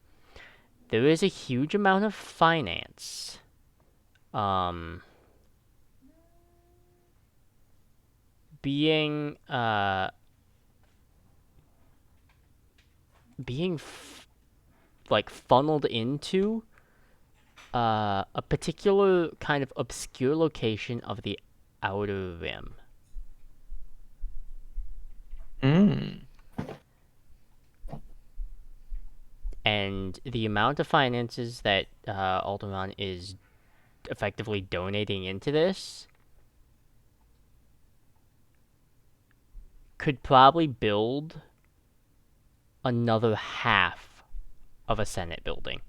There is a huge amount of finance. Um, being like funneled into a particular kind of obscure location of the Outer Rim. Mm. And the amount of finances that Alderaan is effectively donating into this could probably build another half of a Senate building.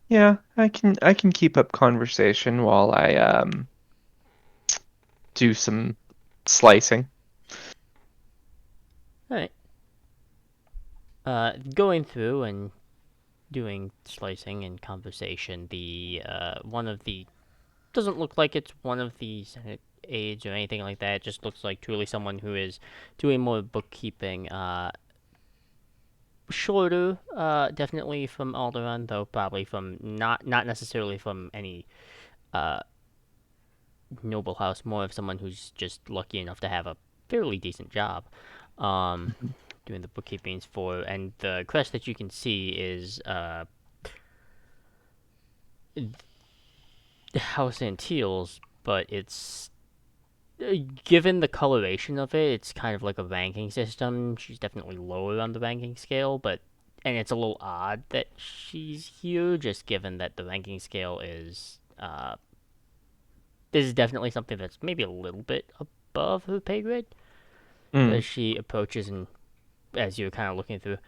Yeah, I can keep up conversation while I do some slicing. Alright. Going through and doing slicing and conversation, the one of the doesn't look like it's one of the Senate aides or anything like that. It just looks like truly someone who is doing more bookkeeping. Shorter, definitely from Alderaan, though probably from not necessarily from any uh noble house. More of someone who's just lucky enough to have a fairly decent job. Doing the bookkeepings for, and the crest that you can see is House Antilles, but it's given the coloration of it, it's kind of like a ranking system. She's definitely lower on the ranking scale, and it's a little odd that she's here, just given that the ranking scale is this is definitely something that's maybe a little bit above her pay grade. But Mm. as she approaches and as you're kind of looking through,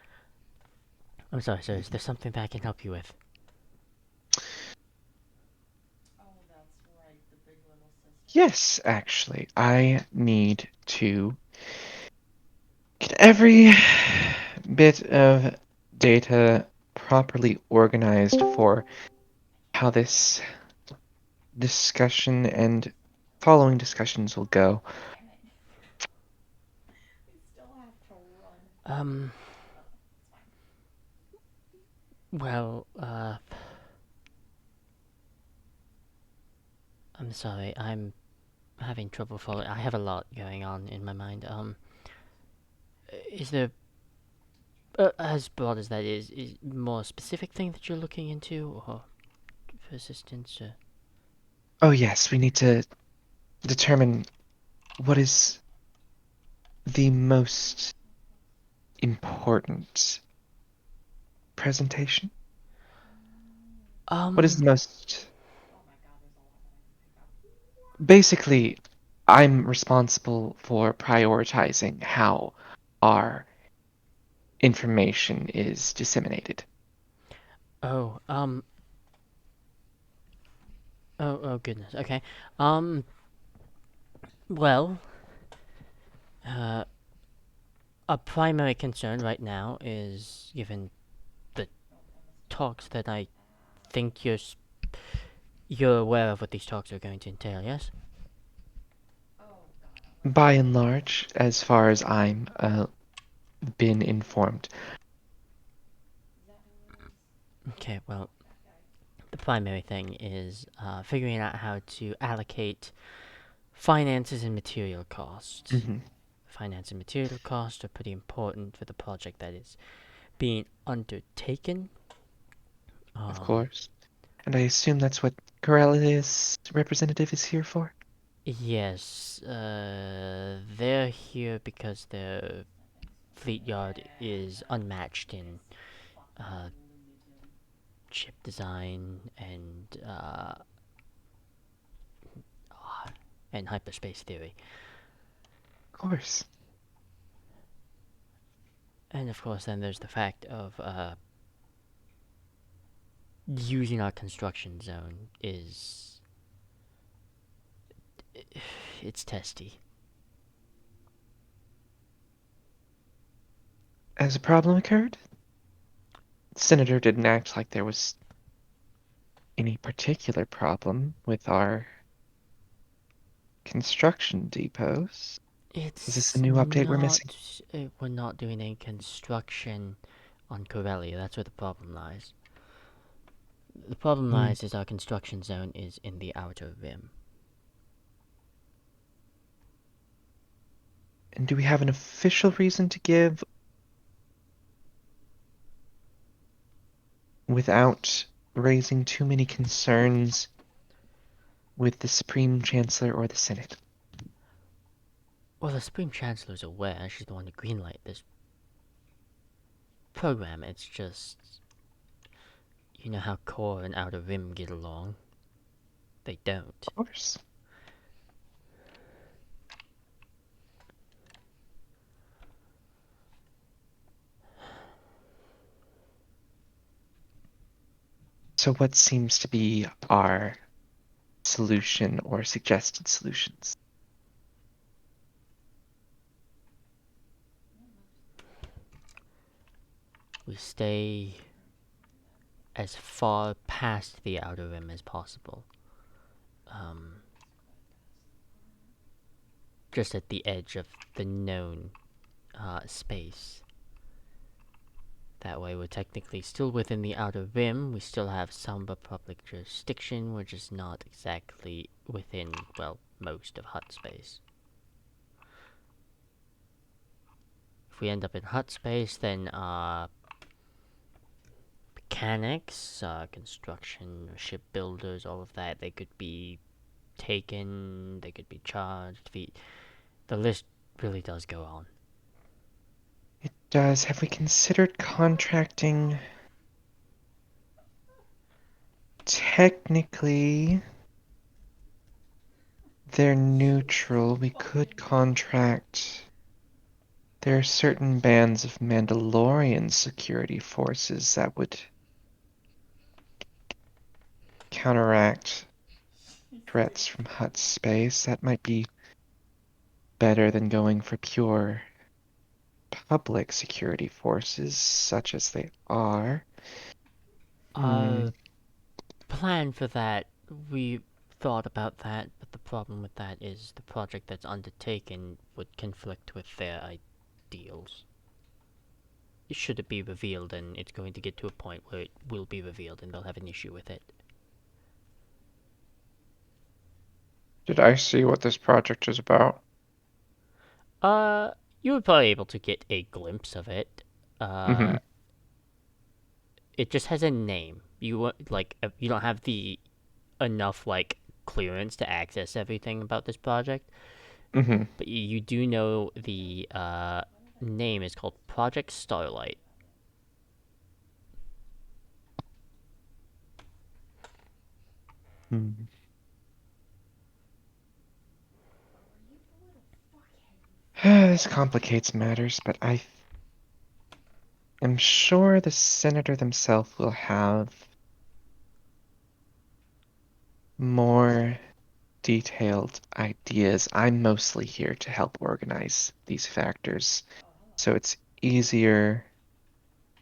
I'm sorry, sir. Is there something that I can help you with? Yes, actually, I need to get every bit of data properly organized for how this discussion and following discussions will go. Um, well, I'm sorry, I'm having trouble following. I have a lot going on in my mind. Is there, as broad as that is more specific thing that you're looking into, or for assistance, or? Oh, yes, we need to determine what is the most important presentation. What is the most. Basically, I'm responsible for prioritizing how our information is disseminated. Oh, oh goodness, okay. Um, well, uh, our primary concern right now is, given the talks that I think you're aware of what these talks are going to entail, yes? By and large, as far as I'm been informed. Okay, well, the primary thing is figuring out how to allocate finances and material costs. Hmm. Finance and material costs are pretty important for the project that is being undertaken. Of course. And I assume that's what Corellius representative is here for? Yes, they're here because their fleet yard is unmatched in uh, ship design and hyperspace theory. Of course. And of course, then there's the fact of using our construction zone is it's testy. As a problem occurred, the Senator didn't act like there was any particular problem with our construction depots. Is this a It's new update we're missing? not. We're not doing any construction on Corellia. That's where the problem lies. The problem lies is our construction zone is in the outer rim. And do we have an official reason to give without raising too many concerns with the Supreme Chancellor or the Senate? Well, the Supreme Chancellor's aware. She's the one to greenlight this program. It's just, you know how core and outer rim get along. They don't. Of course. So what seems to be our solution or suggested solutions? We stay as far past the outer rim as possible. Just at the edge of the known space. That way we're technically still within the outer rim, we still have Samba public jurisdiction, we're just not exactly within, well, most of hut space. If we end up in hut space, then mechanics, construction, shipbuilders, all of that, they could be taken, they could be charged, the list really does go on. It does. Have we considered contracting? Technically, they're neutral. We could contract. There are certain bands of Mandalorian security forces that would counteract threats from Hut space. That might be better than going for pure public security forces, such as they are. Plan for that. We thought about that, but the problem with that is the project that's undertaken would conflict with their ideals. Should it be revealed, and it's going to get to a point where it will be revealed and they'll have an issue with it. Did I see what this project is about? You were probably able to get a glimpse of it. Mhm. It just has a name. You don't have the enough clearance to access everything about this project, Mhm. but you do know the name is called Project Starlight. Hmm. This complicates matters, but I am sure the senator themselves will have more detailed ideas. I'm mostly here to help organize these factors, so it's easier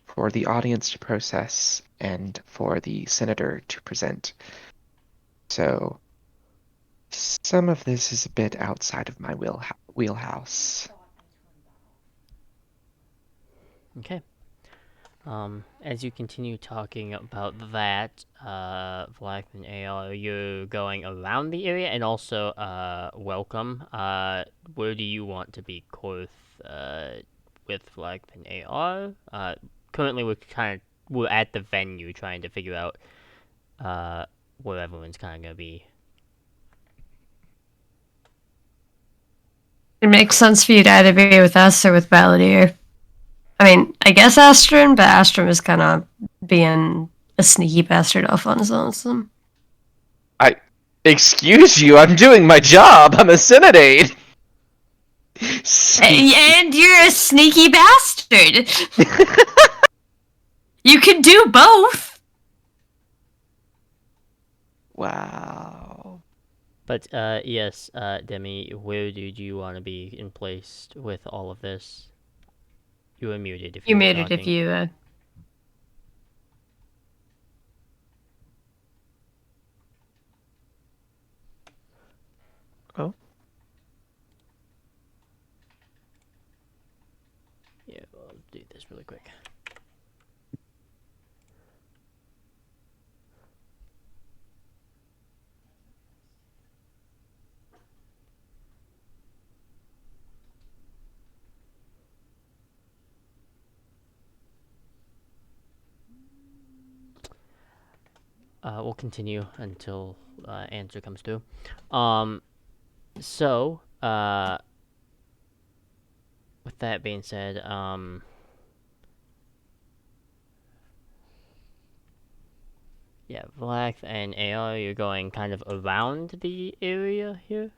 for the audience to process and for the senator to present. So some of this is a bit outside of my wheelhouse. Okay. As you continue talking about that, Black and AR, you're going around the area, and also, welcome. Where do you want to be, Korth, with Black and AR? Currently we're at the venue trying to figure out, where everyone's kind of gonna be. It makes sense for you to either be with us or with Balladeer. I mean, I guess Astron, but Astron is kind of being a sneaky bastard off on his own. So. Excuse you, I'm doing my job. I'm a Senate aide. And you're a sneaky bastard. You can do both. Wow. But, yes, Demi, where did you want to be in place with all of this? You were muted if you You were made it talking. if you. Oh. Yeah, I'll do this really quick. We'll continue until answer comes through. So, with that being said, yeah, Black and AR, you're going kind of around the area here?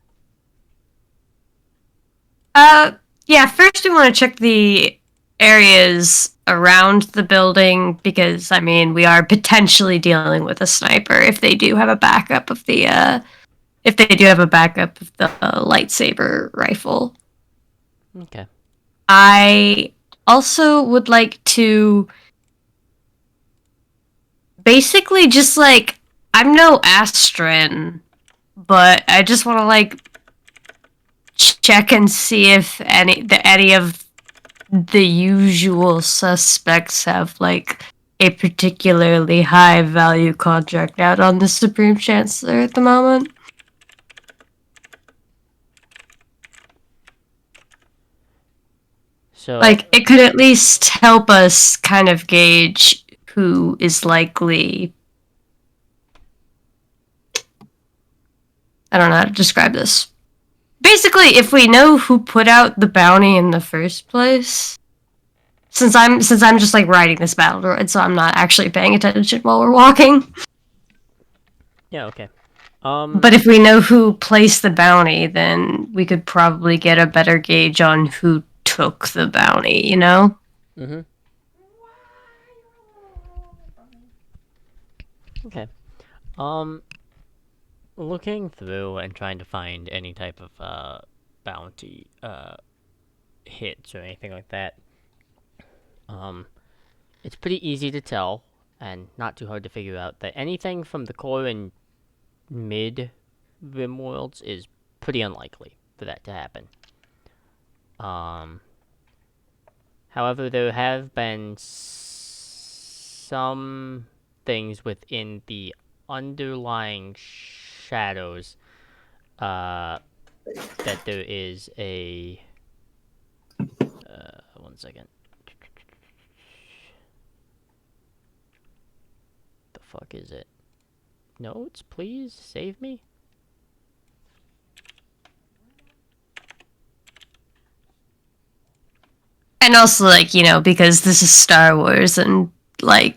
Yeah, first we want to check the areas around the building because, I mean, we are potentially dealing with a sniper if they do have a backup of the, lightsaber rifle. Okay. I also would like to basically just, I'm no Astron, but I just want to, check and see if any of the usual suspects have a particularly high value contract out on the Supreme Chancellor at the moment. So, It could at least help us kind of gauge who is likely. I don't know how to describe this. Basically, if we know who put out the bounty in the first place, since I'm just riding this battle droid, so I'm not actually paying attention while we're walking. yeah, okay. But if we know who placed the bounty, then we could probably get a better gauge on who took the bounty, you know? Mm-hmm. Okay. looking through and trying to find any type of bounty hits or anything like that. It's pretty easy to tell and not too hard to figure out that anything from the core and mid Rim worlds is pretty unlikely for that to happen. However, there have been some things within the underlying shadows that there is a 1 second. The fuck is it? Notes, please save me. And also, like, you know, because this is Star Wars and, like,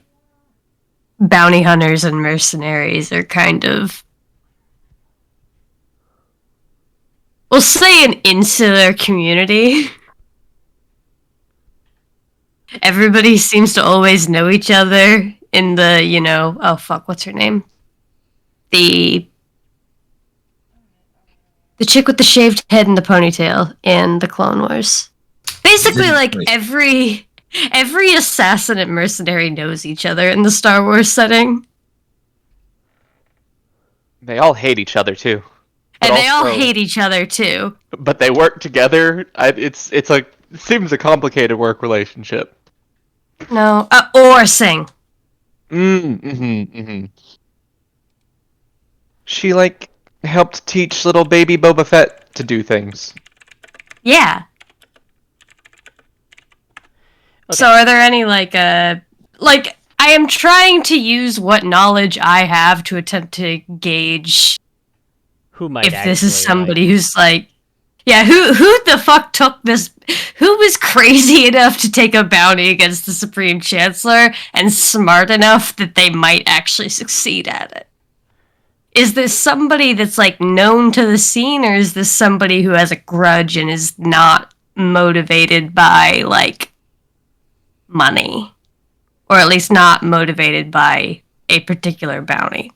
bounty hunters and mercenaries are kind of, we'll say, an insular community. Everybody seems to always know each other in the, you know, oh fuck, what's her name? The chick with the shaved head and the ponytail in the Clone Wars. Basically, like, every assassin and mercenary knows each other in the Star Wars setting. They all hate each other too. But And they all also- hate each other too. But they work together. It seems a complicated work relationship. No, or sing. She like helped teach little baby Boba Fett to do things. Yeah. Okay. So are there any like I am trying to use what knowledge I have to attempt to gauge Who might if this is actually, somebody who's like, yeah, who the fuck took this? Who was crazy enough to take a bounty against the Supreme Chancellor and smart enough that they might actually succeed at it? Is this somebody that's like known to the scene, or is this somebody who has a grudge and is not motivated by like money, or at least not motivated by a particular bounty?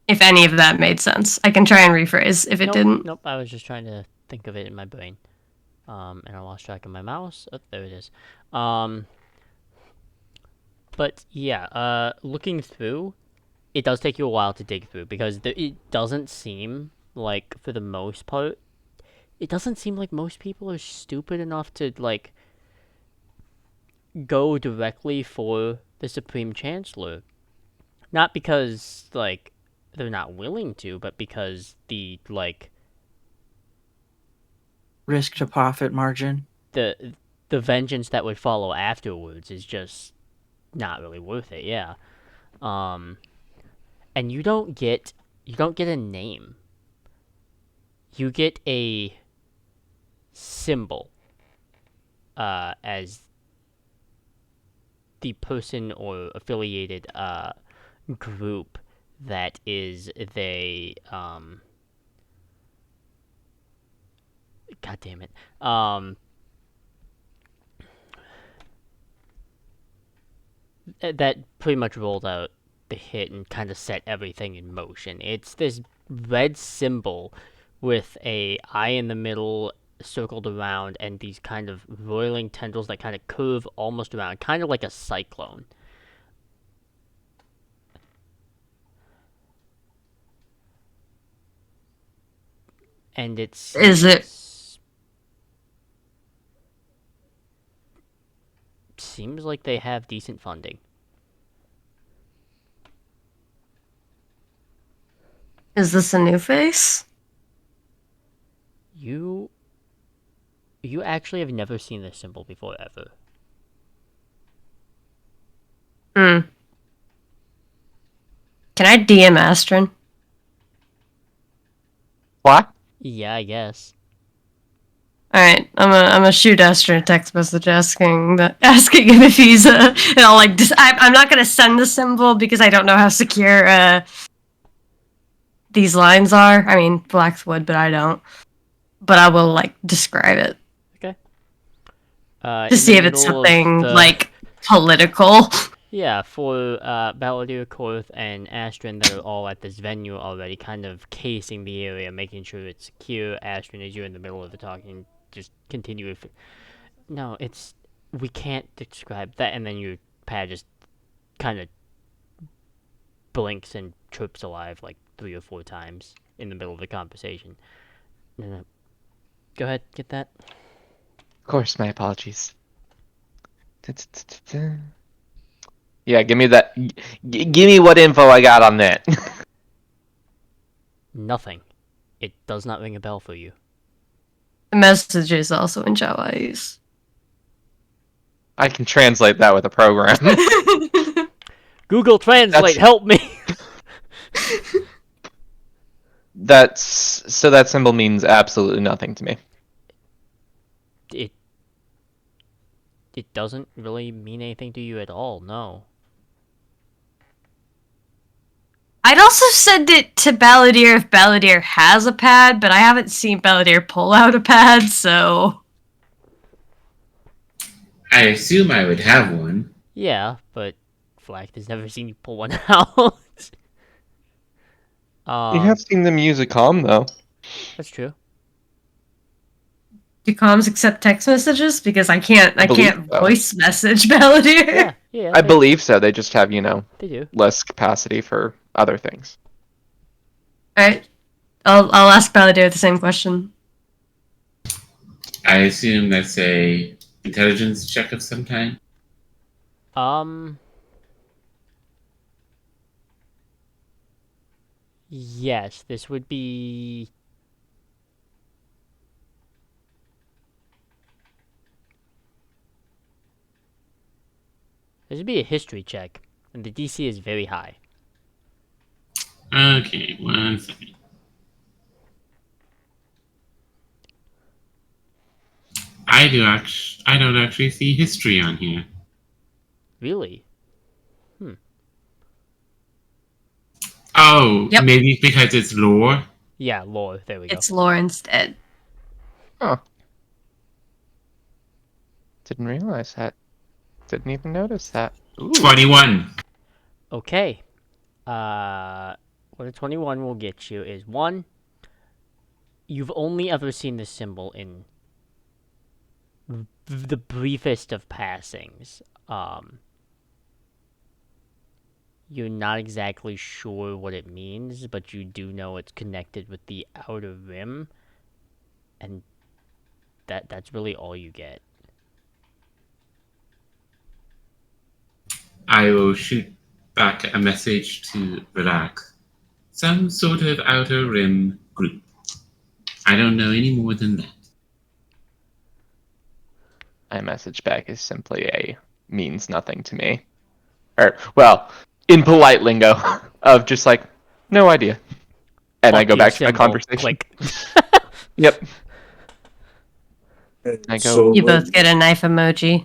If any of that made sense. I can try and rephrase if it didn't. Nope, I was just trying to think of it in my brain. And I lost track of my mouse. Oh, there it is. But yeah, looking through, it does take you a while to dig through because it doesn't seem like, for the most part, it doesn't seem like most people are stupid enough to like go directly for the Supreme Chancellor. Not because like they're not willing to, but because the like Risk to profit margin. the vengeance that would follow afterwards is just not really worth it. Yeah. And you don't get a name. You get a symbol as the person or affiliated group that is they God damn it. That pretty much rolled out the hit and kind of set everything in motion. It's this red symbol with a eye in the middle circled around and these kind of roiling tendrils that kind of curve almost around, kind of like a cyclone. And it's... Is it? Seems like they have decent funding. Is this a new face? You actually have never seen this symbol before, ever. Hmm. Can I DM Astron? What? Yeah, I guess. Alright, I'm gonna shoot Astron a text message asking him if he's and I'll like I'm not gonna send the symbol because I don't know how secure these lines are. I mean, Black's would, but I don't. But I will like describe it. Okay. In To the see if it's middle of something the- like political. Yeah, for Balladeer, Korth, and Astrid, they're all at this venue already, kind of casing the area, making sure it's secure. Astrid, as you're in the middle of the talking, just continue with. No, it's we can't describe that, and then your pad just kind of blinks and trips alive like 3 or 4 times in the middle of the conversation. No. Go ahead, get that. Of course, my apologies. Yeah, give me that. Give me what info I got on that. Nothing. It does not ring a bell for you. The message is also in Jawai's. I can translate that with a program. Google Translate, That's- help me! So that symbol means absolutely nothing to me. It doesn't really mean anything to you at all, no. I'd also send it to Balladeer if Balladeer has a pad, but I haven't seen Balladeer pull out a pad, so... I assume I would have one. Yeah, but Flack has never seen you pull one out. You have seen them use a comm, though. That's true. Do comms accept text messages? Because I can't believe so. voice message Balladeer. Yeah, I believe so. They just have, they do. less capacity for other things. Alright. I'll ask Balladeer the same question. I assume that's a intelligence check of some kind. Yes, this would be. This would be a history check, and the DC is very high. Okay, 1 second. I don't actually see history on here. Really? Oh, Yep. maybe because it's lore. Yeah, lore. There we go. It's lore instead. Didn't realize that. Didn't even notice that. Ooh. 21. Okay. What a 21 will get you is 1. You've only ever seen this symbol in the briefest of passings. You're not exactly sure what it means, but you do know it's connected with the outer rim, and that's really all you get. I will shoot back a message to Relax. Some sort of outer rim group. I don't know any more than that. My message back is simply a means nothing to me. Or, well, in polite lingo, of just like, no idea. And I Fuck go you, back to my symbol. conversation. Click. Yep. And I go- so, You both get a knife emoji.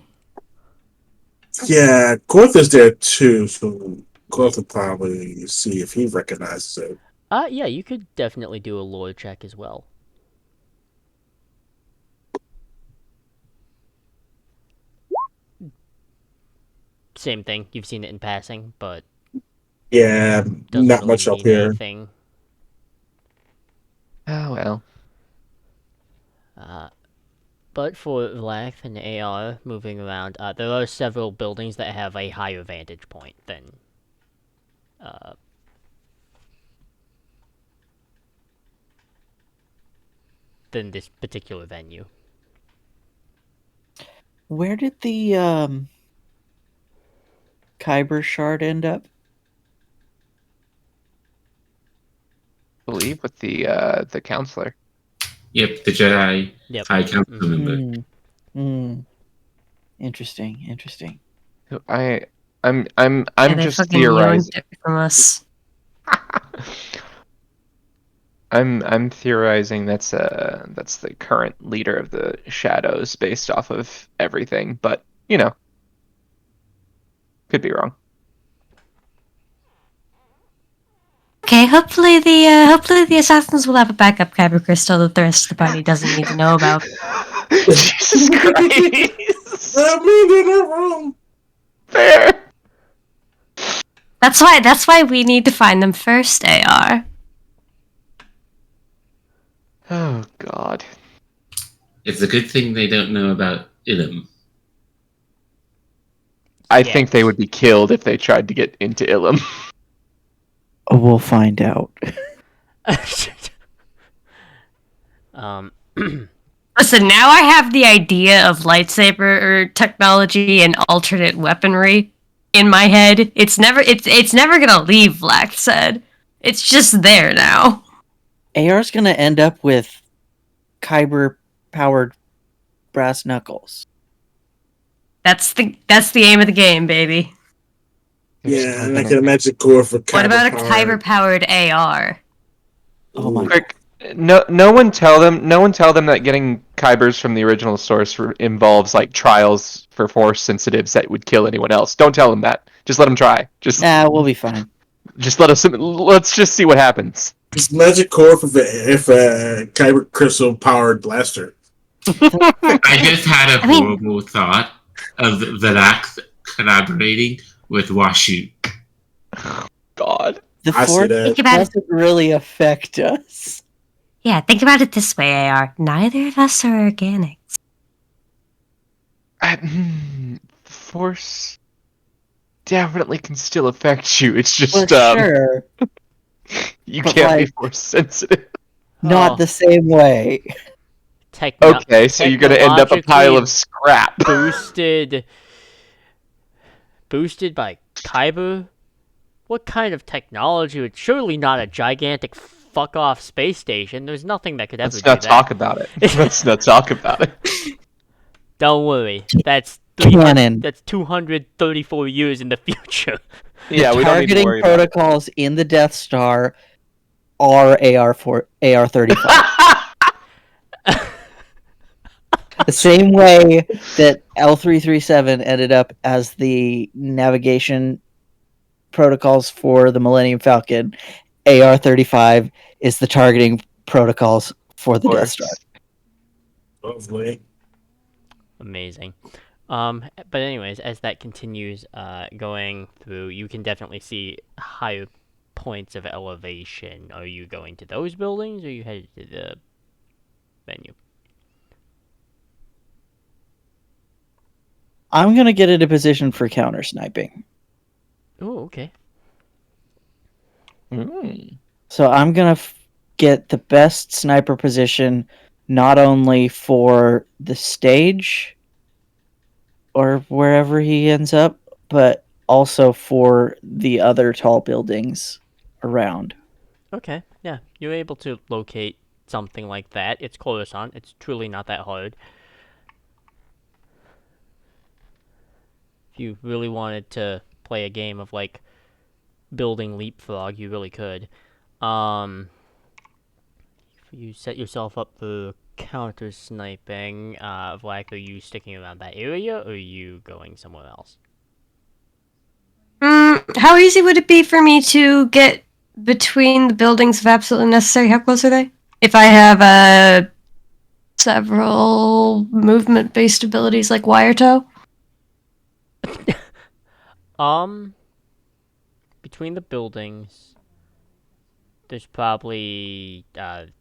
yeah, Korth is there too, so Korth will probably see if he recognizes it. Yeah, you could definitely do a lore check as well. Same thing. You've seen it in passing, but Yeah, doesn't not really much up mean here. anything. Oh, well. But for Lath and AR moving around, there are several buildings that have a higher vantage point than this particular venue. Where did the Kyber shard end up? I believe with the counselor. Yep, the Jedi Yep. High Council member. Interesting. Interesting. I'm Yeah, they just fucking theorizing. yoinked it from us. I'm theorizing that's the current leader of the Shadows based off of everything, but could be wrong. Okay, hopefully the assassins will have a backup kyber crystal that the rest of the party doesn't need to know about. Jesus Christ! I mean, they're not wrong. Fair. That's why we need to find them first, AR. Oh God. It's a good thing they don't know about Ilum. I Yeah. think they would be killed if they tried to get into Ilum. Oh, we'll find out. um, Listen, now I have the idea of lightsaber technology and alternate weaponry in my head. It's never gonna leave, Vlak said. It's just there now. AR's gonna end up with Kyber powered brass knuckles. That's the aim of the game, baby. Yeah, and I can imagine core for What about a Kyber kyber powered AR? Oh my Quick, no one tell them that getting Kybers from the original source involves like trials for force sensitives that would kill anyone else. Don't tell them that. Just let them try. Nah, we'll be fine. Let's just see what happens. It's magic core if a Kyber crystal powered blaster. I just had a I mean- horrible thought of Velax collaborating with Washu. God. The I see force that. Think about it. doesn't really affect us. Yeah, think about it this way, AR. Neither of us are organics. Force definitely can still affect you. It's just For sure. you but, can't be like- force sensitive. Not Oh. the same way. Okay, so you're gonna end up a pile of scrap. boosted by Kyber? What kind of technology would surely not a gigantic fuck off space station? There's nothing that could ever Let's do not that. talk about it. Let's not talk about it. Don't worry. That's Canon. That's 234 years in the future. Yeah, The we don't need to targeting worry about it. protocols in the Death Star are AR-35. The same way that L337 ended up as the navigation protocols for the Millennium Falcon, AR-35 is the targeting protocols for the Of Death course. Star. Lovely. Amazing. But anyways, as that continues going through, you can definitely see higher points of elevation. Are you going to those buildings, or are you headed to the venue? I'm gonna get into position for counter sniping. Oh, okay. So I'm gonna get the best sniper position, not only for the stage or wherever he ends up, but also for the other tall buildings around. Okay, yeah. You're able to locate something like that. It's Coruscant. It's truly not that hard. If you really wanted to play a game of, like, building Leapfrog, you really could. If you set yourself up for counter sniping, Vlak, are you sticking around that area, or are you going somewhere else? How easy would it be for me to get between the buildings if absolutely necessary? How close are they? If I have several movement-based abilities like wire tow? Between the buildings, there's probably, the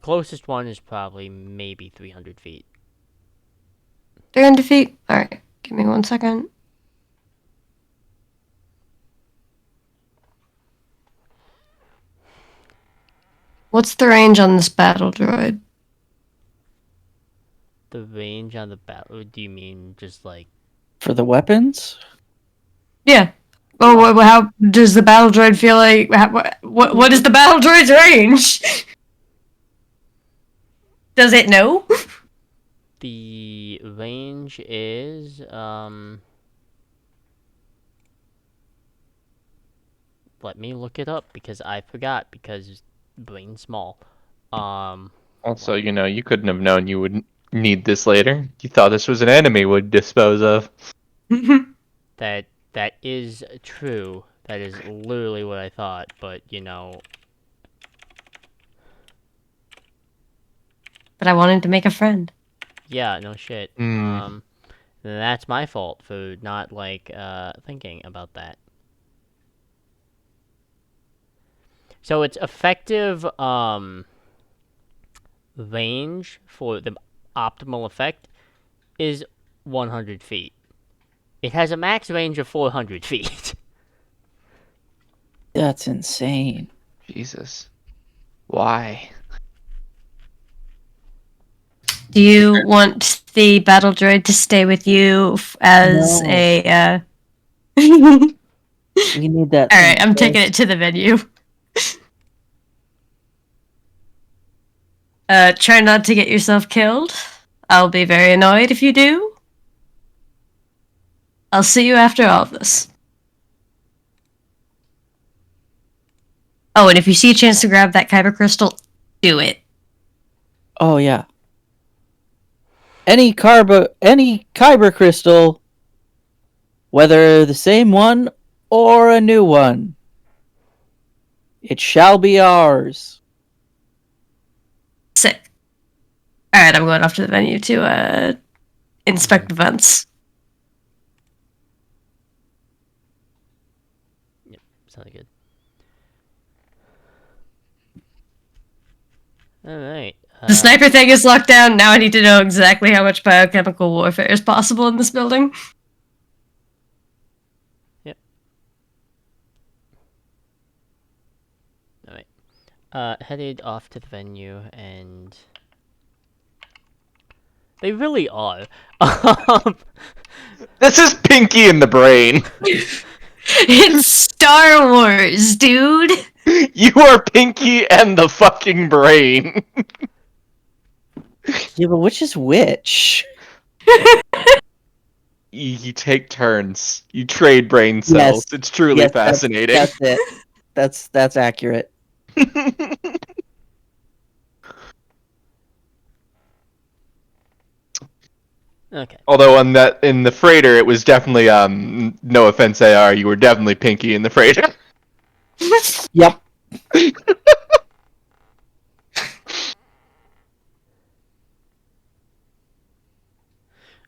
closest one is probably maybe 300 feet. 300 feet? Alright, give me 1 second. What's the range on this battle droid? The range on the battle, do you mean just, like, For the weapons? Yeah. Oh, how does the battle droid feel like? What is the battle droid's range? Does it know? the range is, let me look it up, because I forgot, because brain small. Also, you couldn't have known you would need this later. You thought this was an enemy would dispose of. That is true. That is literally what I thought, but, But I wanted to make a friend. Yeah, no shit. Then that's my fault for not like thinking about that. So its effective range for the optimal effect is 100 feet. It has a max range of 400 feet. That's insane. Jesus. Why? Do you want the battle droid to stay with you as No. a? We need that. All thing right, I'm taking close. it to the venue. Try not to get yourself killed. I'll be very annoyed if you do. I'll see you after all of this. Oh, and if you see a chance to grab that kyber crystal, do it. Oh yeah. Any kyber crystal, whether the same one or a new one, it shall be ours. Sick. All right, I'm going off to the venue to inspect events. Sounds good. Alright. The sniper thing is locked down. Now I need to know exactly how much biochemical warfare is possible in this building. Alright. Headed off to the venue and... They really are. This is Pinky in the Brain. It's Star Wars, dude. You are Pinky and the fucking Brain. Yeah, but which is which? You take turns. You trade brain cells. Yes. It's truly Yes, fascinating. That's it. That's accurate. Okay. Although in the freighter, it was definitely no offense, AR, you were definitely Pinky in the freighter. Yep.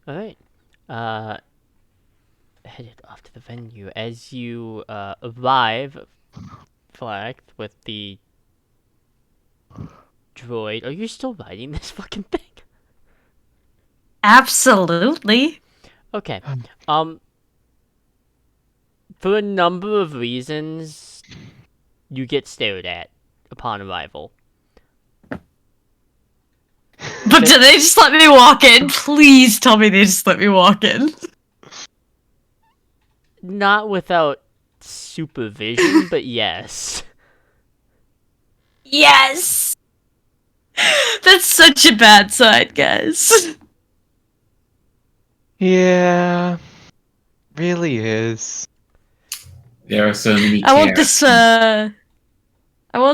Alright. Headed off to the venue. As you arrive, flagged with the droid. Are you still riding this fucking thing? Absolutely. Okay. For a number of reasons, you get stared at upon arrival. But do they just let me walk in? Please tell me they just let me walk in. Not without supervision, but yes. Yes! That's such a bad sign, guys. Yeah, really is. There are so many I want cats.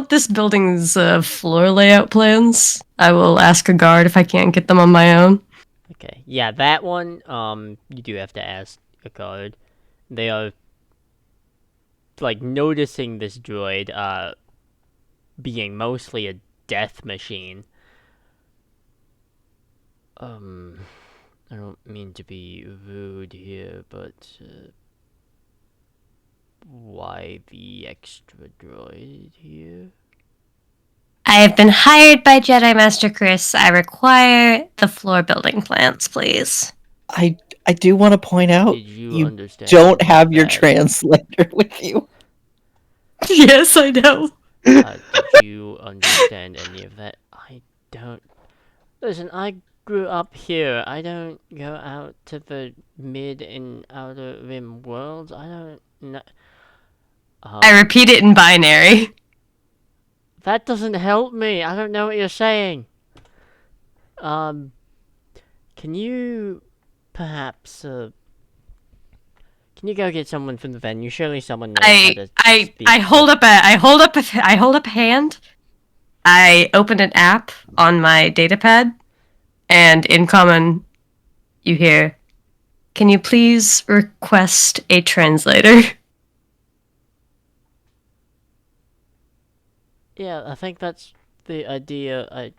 this building's floor layout plans. I will ask a guard if I can't get them on my own. Okay. Yeah, that one, you do have to ask a guard. They are, like, noticing this droid, being mostly a death machine. I don't mean to be rude here, but, why the extra droid here? I have been hired by Jedi Master Chris. I require the floor building plans, please. I do want to point out Did you you understand? don't have your that? translator with you. Yes, I know. Did you understand any of that? I don't. Listen, I grew up here. I don't go out to the mid and outer rim worlds. I don't know. I repeat it in binary. That doesn't help me. I don't know what you're saying. Can you perhaps can you go get someone from the venue? Surely someone knows how to speak. I hold up a hand. I open an app on my datapad, and in common, you hear, "Can you please request a translator?" Yeah, I think that's the idea.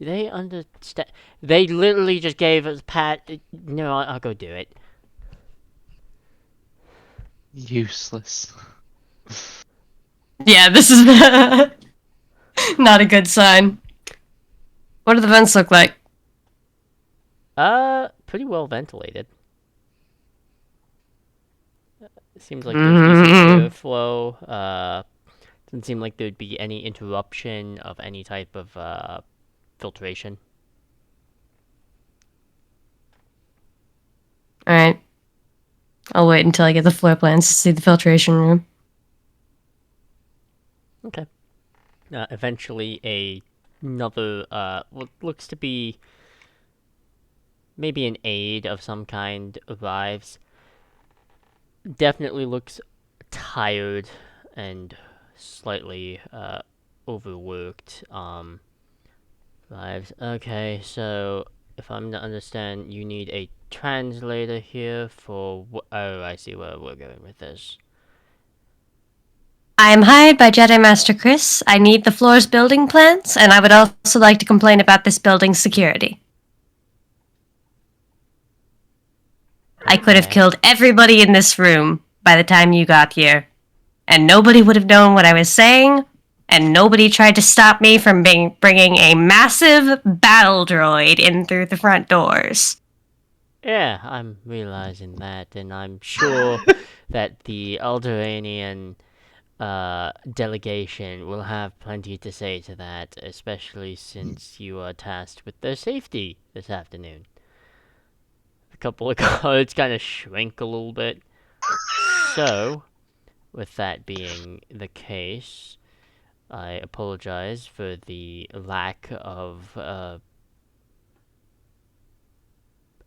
Do they understand? They literally just gave us pat. No, I'll go do it. Useless. Yeah, this is not a good sign. What do the vents look like? Pretty well ventilated. Seems like there's decent airflow. Doesn't seem like there'd be any interruption of any type of filtration. Alright. I'll wait until I get the floor plans to see the filtration room. Okay. Eventually, another what looks to be maybe an aide of some kind arrives. Definitely looks tired and slightly overworked. Arrives. Okay, so if I'm to understand, you need a translator here for. Oh, I see where we're going with this. I am hired by Jedi Master Chris. I need the floor's building plans, and I would also like to complain about this building's security. I could have Okay. killed everybody in this room by the time you got here, and nobody would have known what I was saying, and nobody tried to stop me from bringing a massive battle droid in through the front doors. Yeah, I'm realizing that, and I'm sure that the Alderaanian delegation will have plenty to say to that, especially since you are tasked with their safety this afternoon. A couple of cards kind of shrink a little bit. So, with that being the case, I apologize for the lack of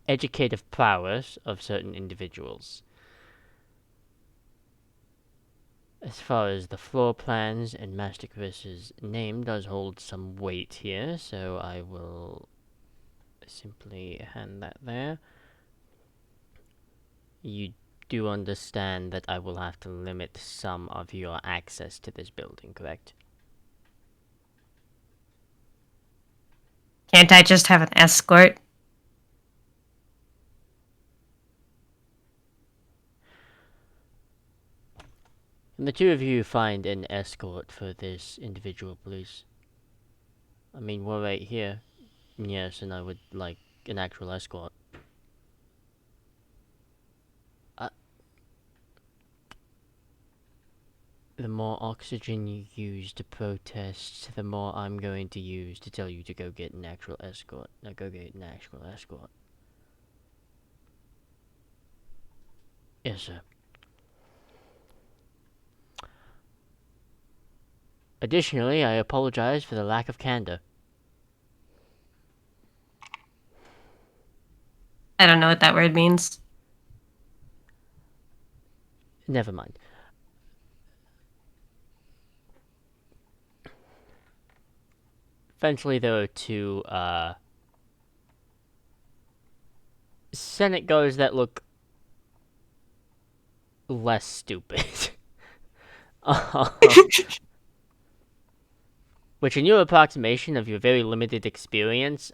educative prowess of certain individuals. As far as the floor plans and Master Chris's name does hold some weight here, so I will simply hand that there. You do understand that I will have to limit some of your access to this building, correct? Can't I just have an escort? And the two of you find an escort for this individual, please. I mean, we're right here. Yes, and I would like an actual escort. The more oxygen you use to protest, the more I'm going to use to tell you to go get an actual escort. Now go get an actual escort. Yes, sir. Additionally, I apologize for the lack of candor. I don't know what that word means. Never mind. Eventually, there are two, Senate guards that look less stupid. Which, in your approximation of your very limited experience,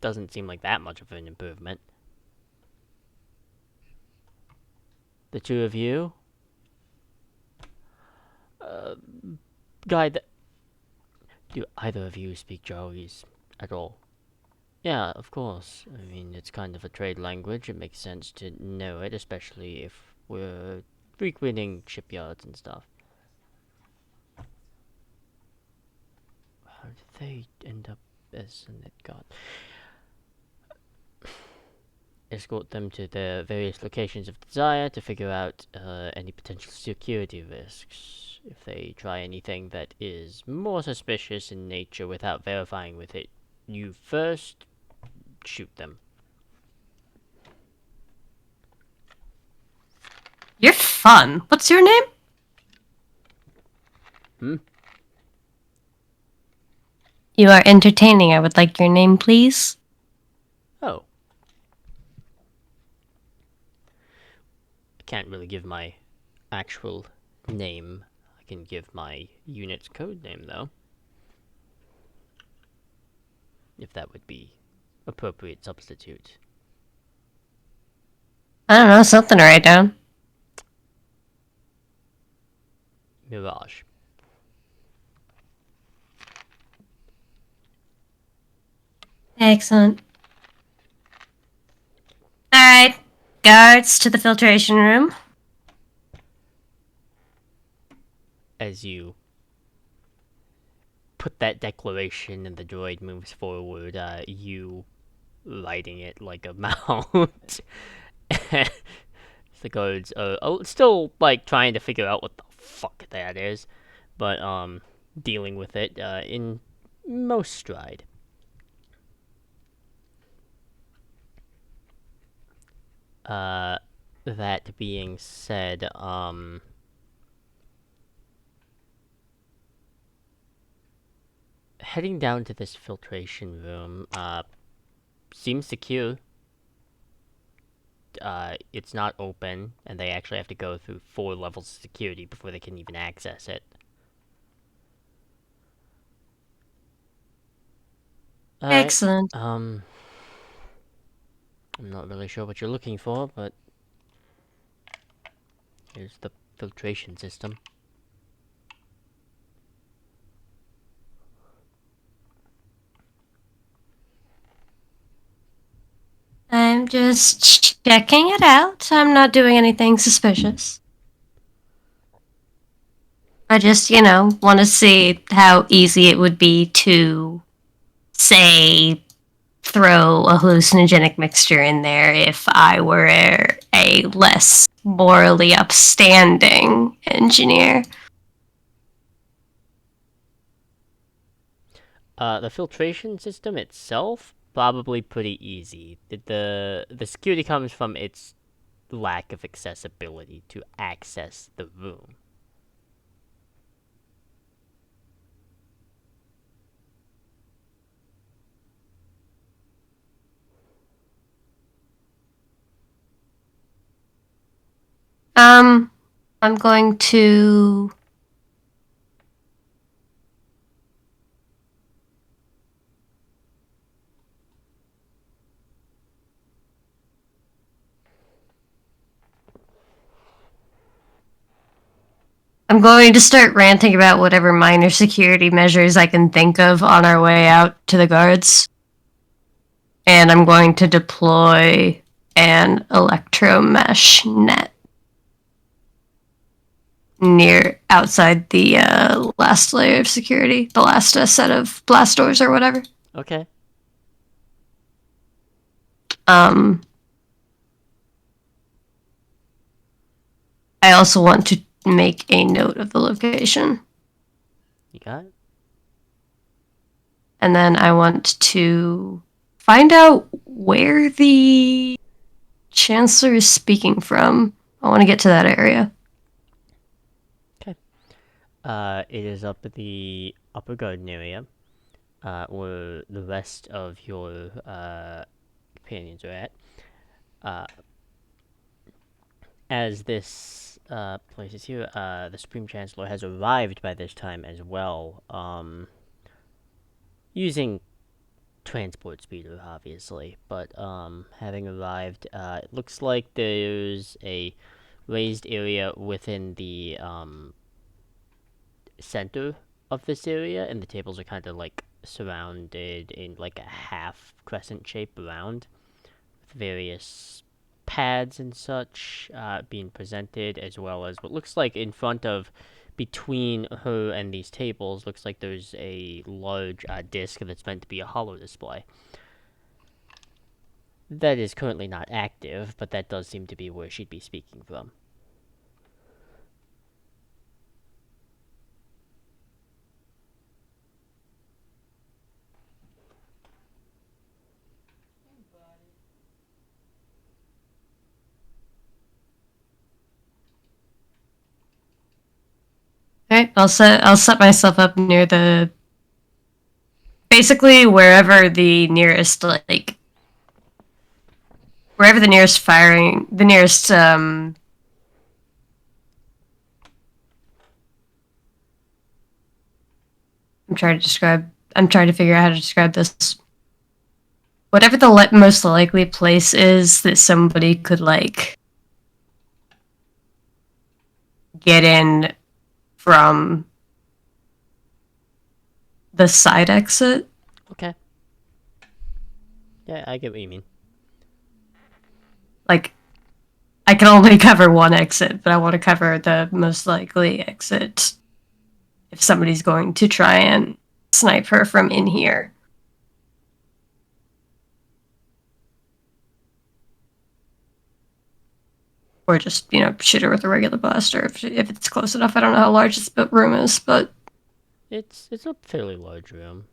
doesn't seem like that much of an improvement. The two of you? Guy, do either of you speak Jawi's at all? Yeah, of course. I mean, it's kind of a trade language. It makes sense to know it, especially if we're frequenting shipyards and stuff. How did they end up as a net guard? Escort them to their various locations of desire to figure out any potential security risks. If they try anything that is more suspicious in nature without verifying with it, you first shoot them. You're fun. What's your name? Hmm? You are entertaining. I would like your name, please. Oh. I can't really give my actual name. I can give my unit's code name, though. if that would be appropriate substitute. I don't know, something to write down. Mirage. Excellent. Alright. Guards to the filtration room. As you put that declaration and the droid moves forward, you lighting it like a mount. The guards are still like trying to figure out what the fuck that is, but dealing with it in most stride. That being said, heading down to this filtration room, seems secure. It's not open, and they actually have to go through 4 levels of security before they can even access it. Alright, Excellent. I'm not really sure what you're looking for, but here's the filtration system. I'm just checking it out. I'm not doing anything suspicious. I just, want to see how easy it would be to, say, throw a hallucinogenic mixture in there if I were a less morally upstanding engineer. The filtration system itself, probably pretty easy. The security comes from its lack of accessibility to access the room. I'm going to... I'm going to start ranting about whatever minor security measures I can think of on our way out to the guards. And I'm going to deploy an electromesh net outside the last layer of security, the last set of blast doors or whatever. Okay. I also want to make a note of the location. You got it? And then I want to find out where the Chancellor is speaking from. I want to get to that area. It is up at the upper garden area, where the rest of your companions are at. As this place is here, the Supreme Chancellor has arrived by this time as well, using transport speeder, obviously, but having arrived, it looks like there's a raised area within the center of this area, and the tables are kind of like surrounded in like a half crescent shape around, with various pads and such being presented, as well as what looks like in front of, between her and these tables, looks like there's a large disc that's meant to be a holo display. That is currently not active, but that does seem to be where she'd be speaking from. Alright, I'll set myself up near basically wherever the nearest firing, the nearest I'm trying to figure out how to describe this. whatever the most likely place is that somebody could like get in from the side exit. Okay. Yeah, I get what you mean. Like, I can only cover one exit, but I want to cover the most likely exit if somebody's going to try and snipe her from in here. Or just, shoot her with a regular blaster if it's close enough. I don't know how large this room is, but It's a fairly large room.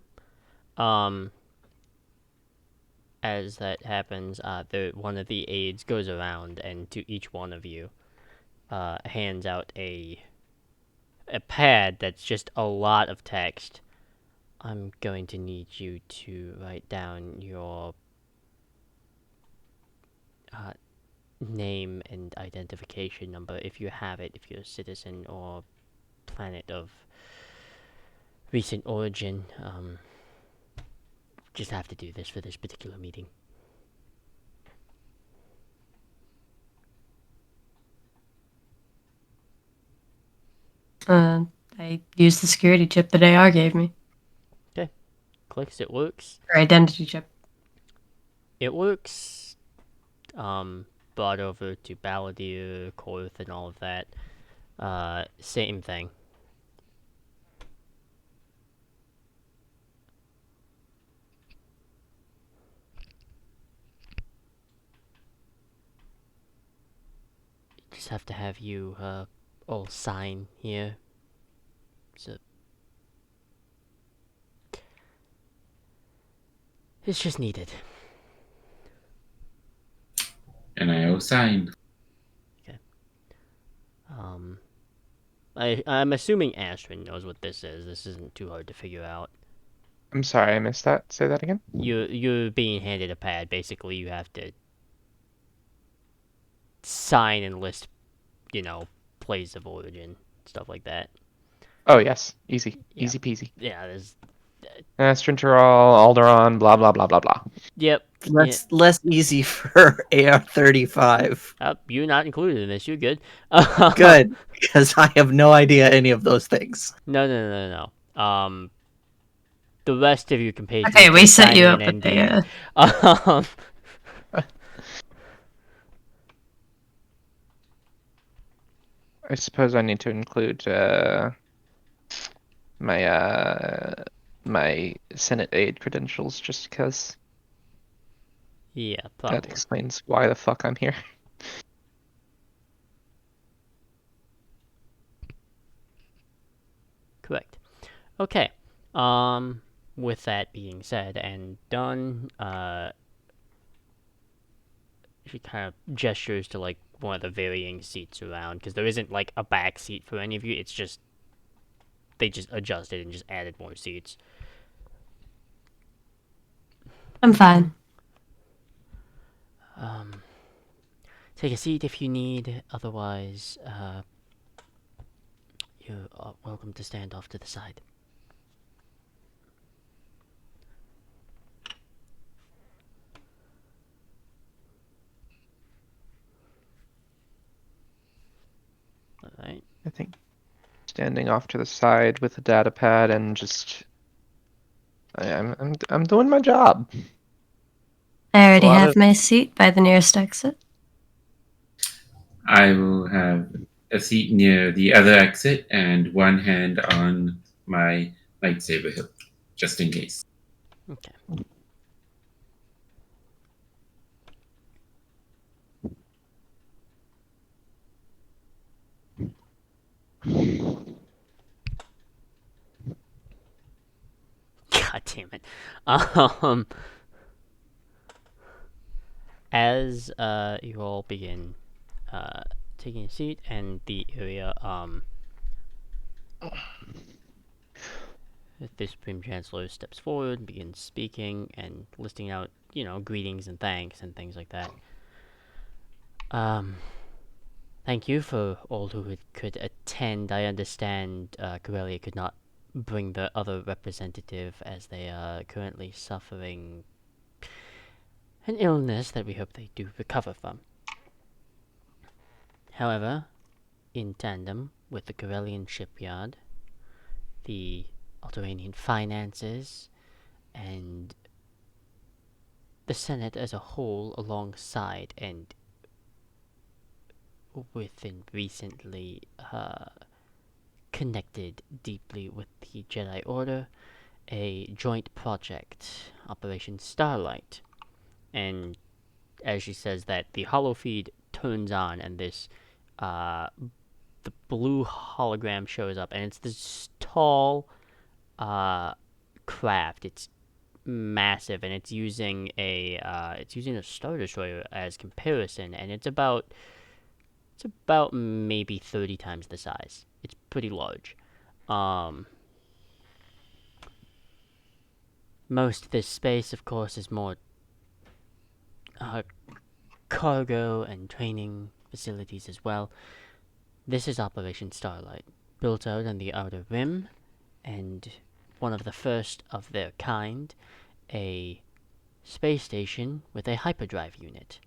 As that happens, one of the aides goes around and to each one of you, hands out a pad that's just a lot of text. I'm going to need you to write down your name and identification number if you have it, if you're a citizen or planet of recent origin. Just have to do this for this particular meeting. I used the security chip that AR gave me. Clicks, it works. Or identity chip. It works. Brought over to Balladeer, Korth, and all of that. Same thing. Just have to have you all sign here. So it's just needed. And I all signed. I'm assuming Astrid knows what this is. This isn't too hard to figure out. I'm sorry, I missed that. Say that again. You're being handed a pad. Basically, you have to sign and list, place of origin, stuff like that. Oh yes, easy, Yeah. easy peasy. Yeah, there's. Strinterol, Alderon, blah blah blah blah blah. Yep. Less easy for AR-35. You're not included in this. You're good. Good, because I have no idea any of those things. No. The rest of you can pay. Okay, we set you up with the. I suppose I need to include my Senate aide credentials just because Yeah, that probably. explains why the fuck I'm here. Correct. Okay. With that being said and done, she kind of gestures to like one of the varying seats around because there isn't like a back seat for any of you. It's just they just adjusted and just added more seats. I'm fine. Take a seat if you need. Otherwise, you're welcome to stand off to the side. All right. I think standing off to the side with a data pad and just I'm doing my job. I already A lot have of- my seat by the nearest exit. I will have a seat near the other exit and one hand on my lightsaber hilt, just in case. Okay. God damn it. As you all begin taking a seat and the area the Supreme Chancellor steps forward, begins speaking and listing out, greetings and thanks and things like that. Thank you for all who could attend. I understand Corellia could not bring the other representative as they are currently suffering an illness that we hope they do recover from. However, in tandem with the Corellian shipyard, the Alteranian finances, and the Senate as a whole alongside, and within recently connected deeply with the Jedi Order, a joint project, Operation Starlight. And as she says that, the holofeed turns on, and this the blue hologram shows up, and it's this tall craft. It's massive, and it's using a Star Destroyer as comparison, and it's about maybe 30 times the size. It's pretty large. Most of this space, of course, is more cargo and training facilities as well. This is Operation Starlight, built out on the Outer Rim, and one of the first of their kind, a space station with a hyperdrive unit,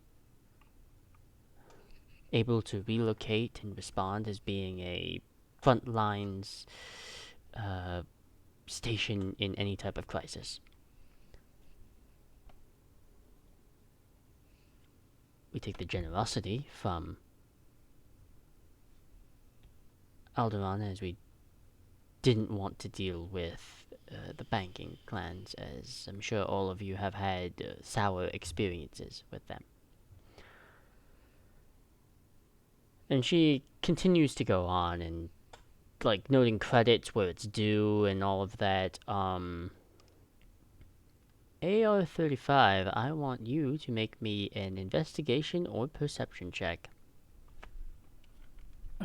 able to relocate and respond as being a front lines station in any type of crisis. We take the generosity from Alderaan, as we didn't want to deal with the banking clans, as I'm sure all of you have had sour experiences with them. And she continues to go on and, like, noting credits where it's due and all of that. AR-35, I want you to make me an investigation or perception check.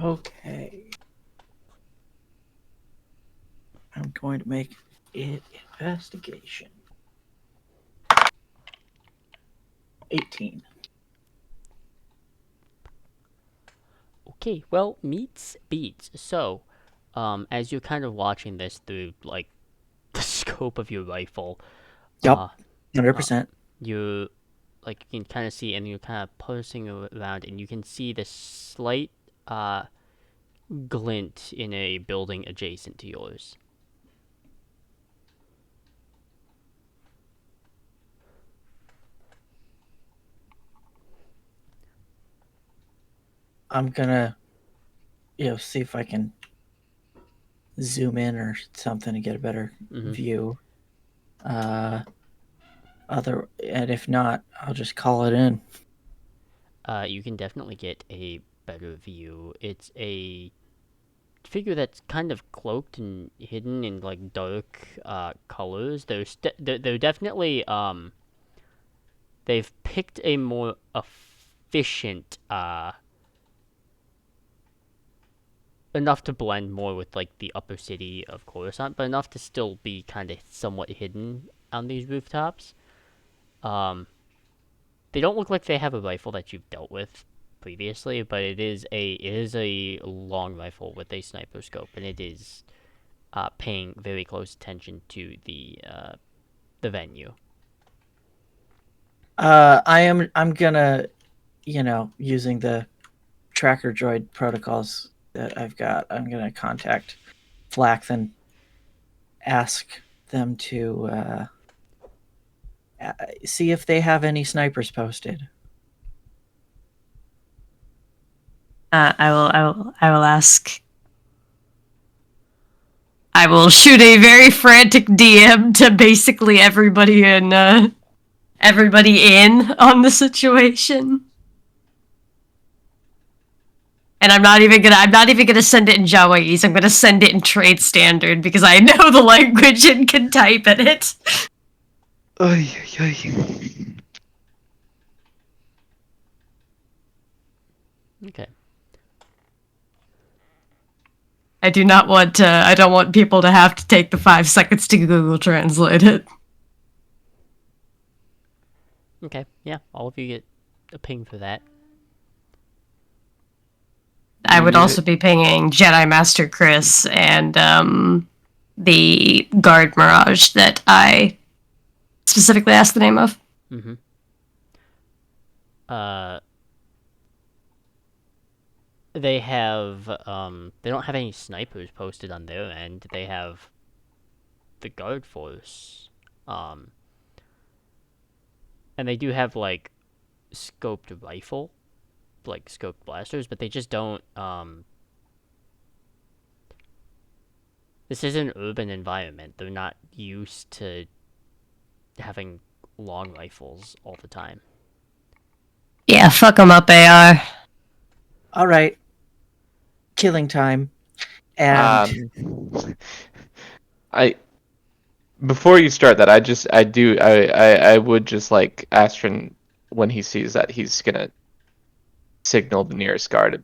Okay. I'm going to make it investigation. 18. Okay, well, meets beats. So, as you're kind of watching this through, like, the scope of your rifle, Yep, 100%. you can kind of see, and you're kind of pulsing around, and you can see this slight glint in a building adjacent to yours. I'm gonna, see if I can zoom in or something to get a better view. And if not, I'll just call it in. You can definitely get a better view. It's a figure that's kind of cloaked and hidden in, like, dark colors. They're definitely they've picked a more efficient enough to blend more with, like, the upper city of Coruscant, but enough to still be kind of somewhat hidden on these rooftops. They don't look like they have a rifle that you've dealt with previously, but it is a long rifle with a sniper scope, and it is paying very close attention to the venue. I'm gonna, using the tracker droid protocols that I've got, I'm gonna contact Flack and ask them to see if they have any snipers posted. I will ask. I will shoot a very frantic DM to basically everybody in on the situation. And I'm not even gonna send it in Jawaiese. I'm gonna send it in trade standard because I know the language and can type in it. Oy, oy, oy. Okay. I don't want people to have to take the 5 seconds to Google Translate it. Okay. Yeah, all of you get a ping for that. I would also be pinging Jedi Master Chris and the Guard Mirage that I specifically asked the name of. Mm-hmm. They have they don't have any snipers posted on their end. They have the guard force, um, and they do have like scoped rifle, like scoped blasters, but they just don't. This is an urban environment. They're not used to having long rifles all the time. Yeah, fuck 'em up, AR. All right, killing time, and I before you start that, I would just like Astron when he sees that he's gonna signal the nearest guard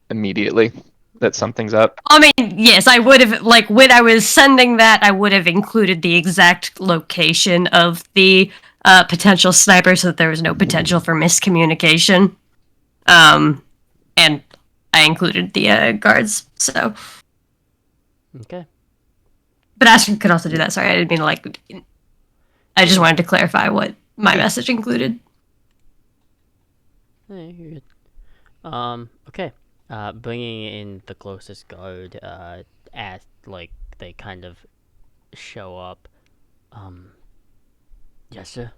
immediately that something's up. I mean, yes, I would have, like, when I was sending that, I would have included the exact location of the potential sniper so that there was no potential for miscommunication. And I included the guards, so. Okay. But Ashton could also do that, sorry, I didn't mean to, like. I just wanted to clarify what my message included. Hey, you're good. Okay. Bringing in the closest guard, as like they kind of show up. Yes, sir.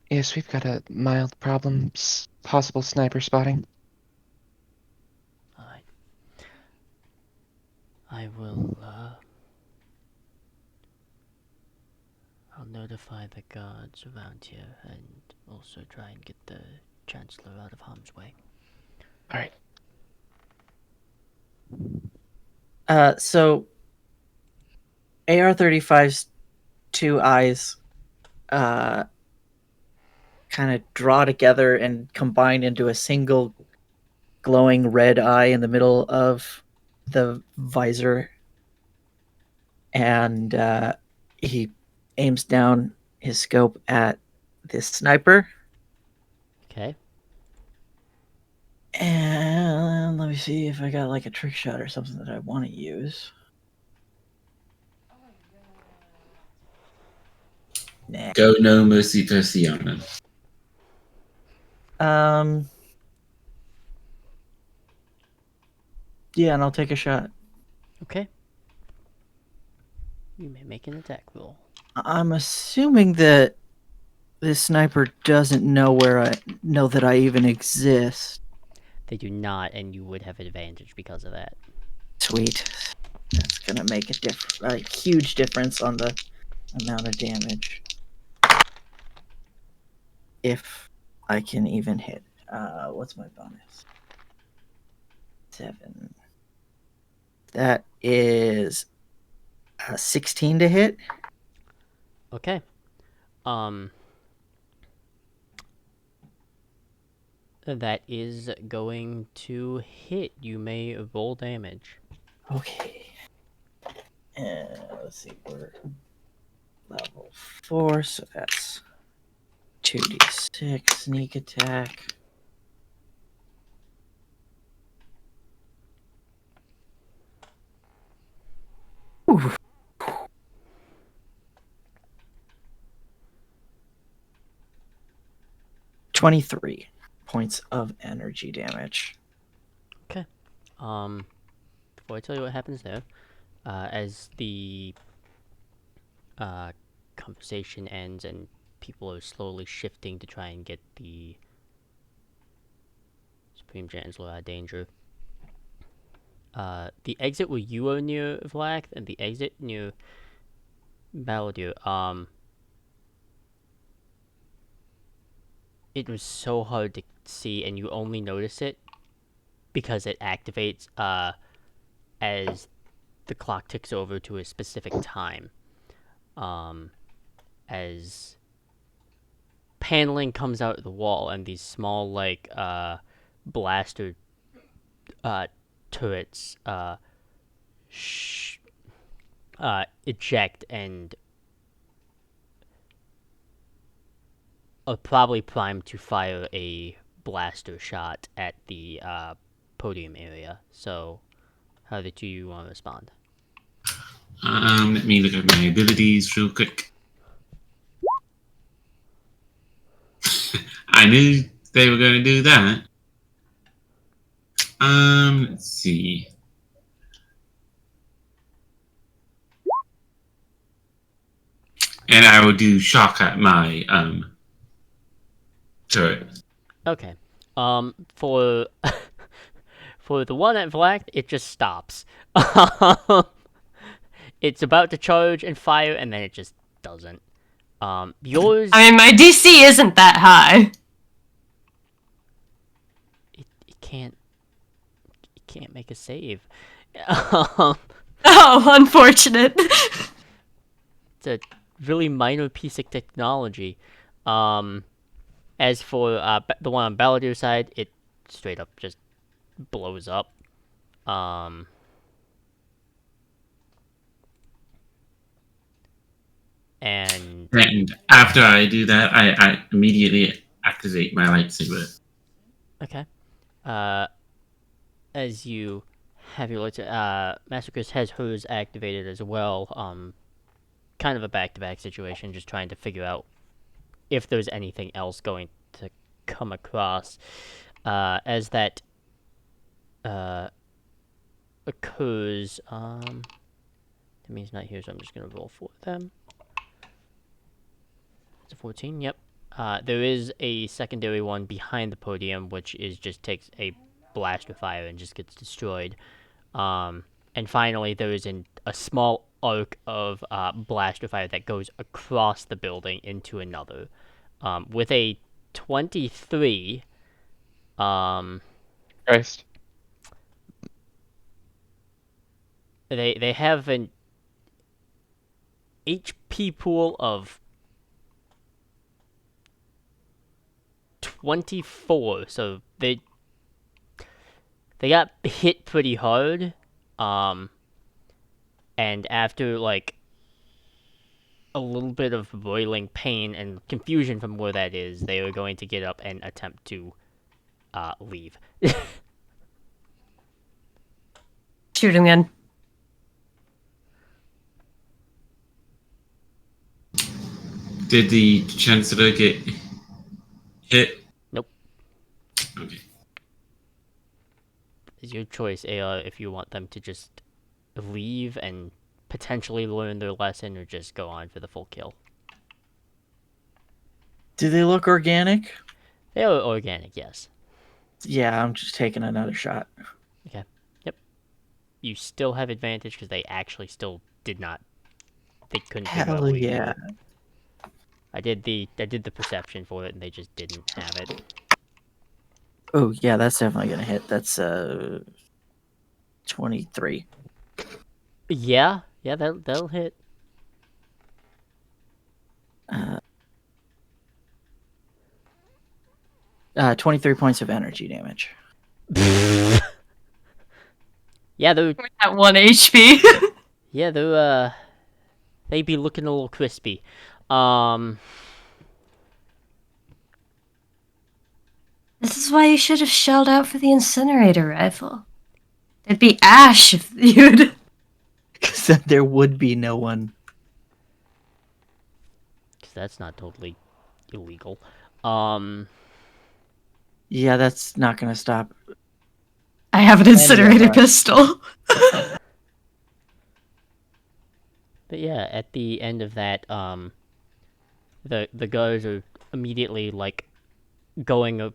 Yes, we've got a mild problem. Possible sniper spotting. Alright. I will, I'll notify the guards around here and also try and get the Chancellor out of harm's way. All right. So AR-35's two eyes kind of draw together and combine into a single glowing red eye in the middle of the visor, and he aims down his scope at this sniper. Okay. And let me see if I got like a trick shot or something that I want to use. Nah. Go no mercy Persiana. Yeah, and I'll take a shot. Okay. You may make an attack roll. I'm assuming that this sniper doesn't know that I even exist. They do not, and you would have advantage because of that. Sweet. That's gonna make a huge difference on the amount of damage. If I can even hit. What's my bonus? 7. That is 16 to hit. Okay. That is going to hit. You may roll damage. Okay. Let's see, we're level 4, so that's 2d6 sneak attack. Ooh. 23 points of energy damage. Okay. Before I tell you what happens there, as the conversation ends and people are slowly shifting to try and get the Supreme Chancellor out of danger, the exit where you are near Vlak and the exit near Balladur, it was so hard to see, and you only notice it because it activates as the clock ticks over to a specific time. As paneling comes out of the wall and these small like blaster turrets eject and are probably primed to fire a blaster shot at the podium area. So, how do you want to respond? Let me look at my abilities real quick. I knew they were going to do that. Let's see. And I will do shock at my turret. Okay. For for the one at Vlad, it just stops. It's about to charge and fire, and then it just doesn't. Yours. I mean, my DC isn't that high. It can't make a save. Oh, unfortunate. It's a really minor piece of technology. As for the one on Balladur's side, it straight up just blows up. And after I do that, I immediately activate my lightsaber. okay. As you have your Master Chris has hers activated as well. Kind of a back-to-back situation, just trying to figure out if there's anything else going to come across. As that occurs, Demi's not here, so I'm just gonna roll for them. It's a 14. Yep. There is a secondary one behind the podium, which just takes a blast of fire and just gets destroyed. And finally, there is a small arc of blast of fire that goes across the building into another. With a 23, Christ. they have an HP pool of 24, so they got hit pretty hard, and after like a little bit of boiling pain and confusion from where that is, they are going to get up and attempt to leave. Shoot him again. Did the Chancellor get hit? Nope. Okay. It's your choice, AR, if you want them to just leave and potentially learn their lesson or just go on for the full kill. Do they look organic? They are organic, yes. Yeah, I'm just taking another shot. Okay. Yep. You still have advantage because they actually still did not. They couldn't. Hell yeah. I did the perception for it, and they just didn't have it. Oh yeah, that's definitely gonna hit. That's 23. Yeah, that'll hit. 23 points of energy damage. Yeah, they're At 1 HP. they be looking a little crispy. This is why you should have shelled out for the incinerator rifle. It'd be ash if you'd. Because then there would be no one. Because that's not totally illegal. Yeah, that's not gonna stop. I have an incinerator right. pistol. But yeah, at the end of that, the guards are immediately like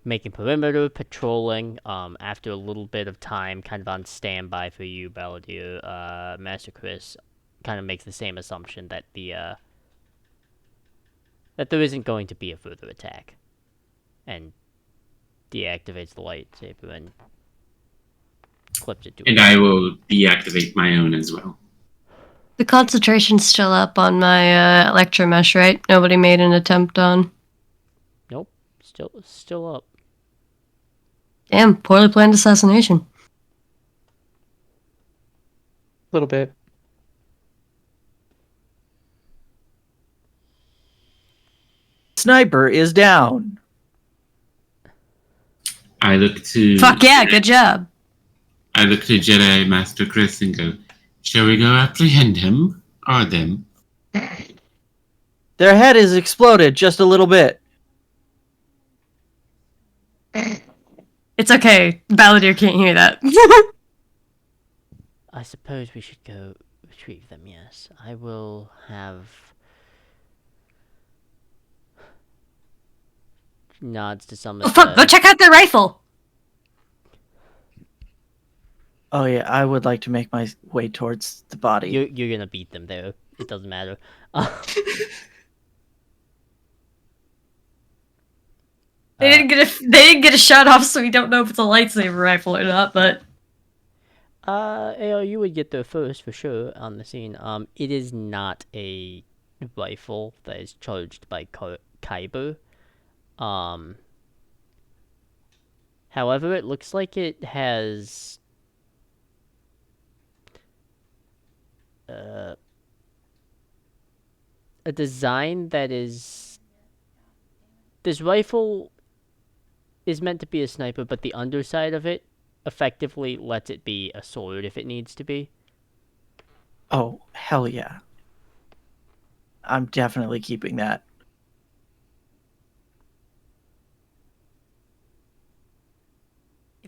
making perimeter patrolling. After a little bit of time, kind of on standby for you, Balladeer. Master Chris kind of makes the same assumption that that there isn't going to be a further attack, and deactivates the lightsaber and clips it to And I will deactivate my own as well. The concentration's still up on my electromesh, right? Nobody made an attempt on. Nope, still up. Damn, poorly planned assassination. A little bit. Sniper is down. I look to Fuck yeah, good job. I look to Jedi Master Chris and go, shall we go apprehend him or them? Their head is exploded just a little bit. It's okay. Balladeer can't hear that. I suppose we should go retrieve them, yes. I will have... Nods to some Oh of fuck! Go the... check out their rifle. Oh yeah, I would like to make my way towards the body. You're gonna beat them there. It doesn't matter. They didn't get a shot off, so we don't know if it's a lightsaber rifle or not. But AR, you would get there first for sure on the scene. It is not a rifle that is charged by Kyber. However, it looks like it has a design that is... This rifle is meant to be a sniper, but the underside of it effectively lets it be a sword if it needs to be. Oh hell yeah! I'm definitely keeping that.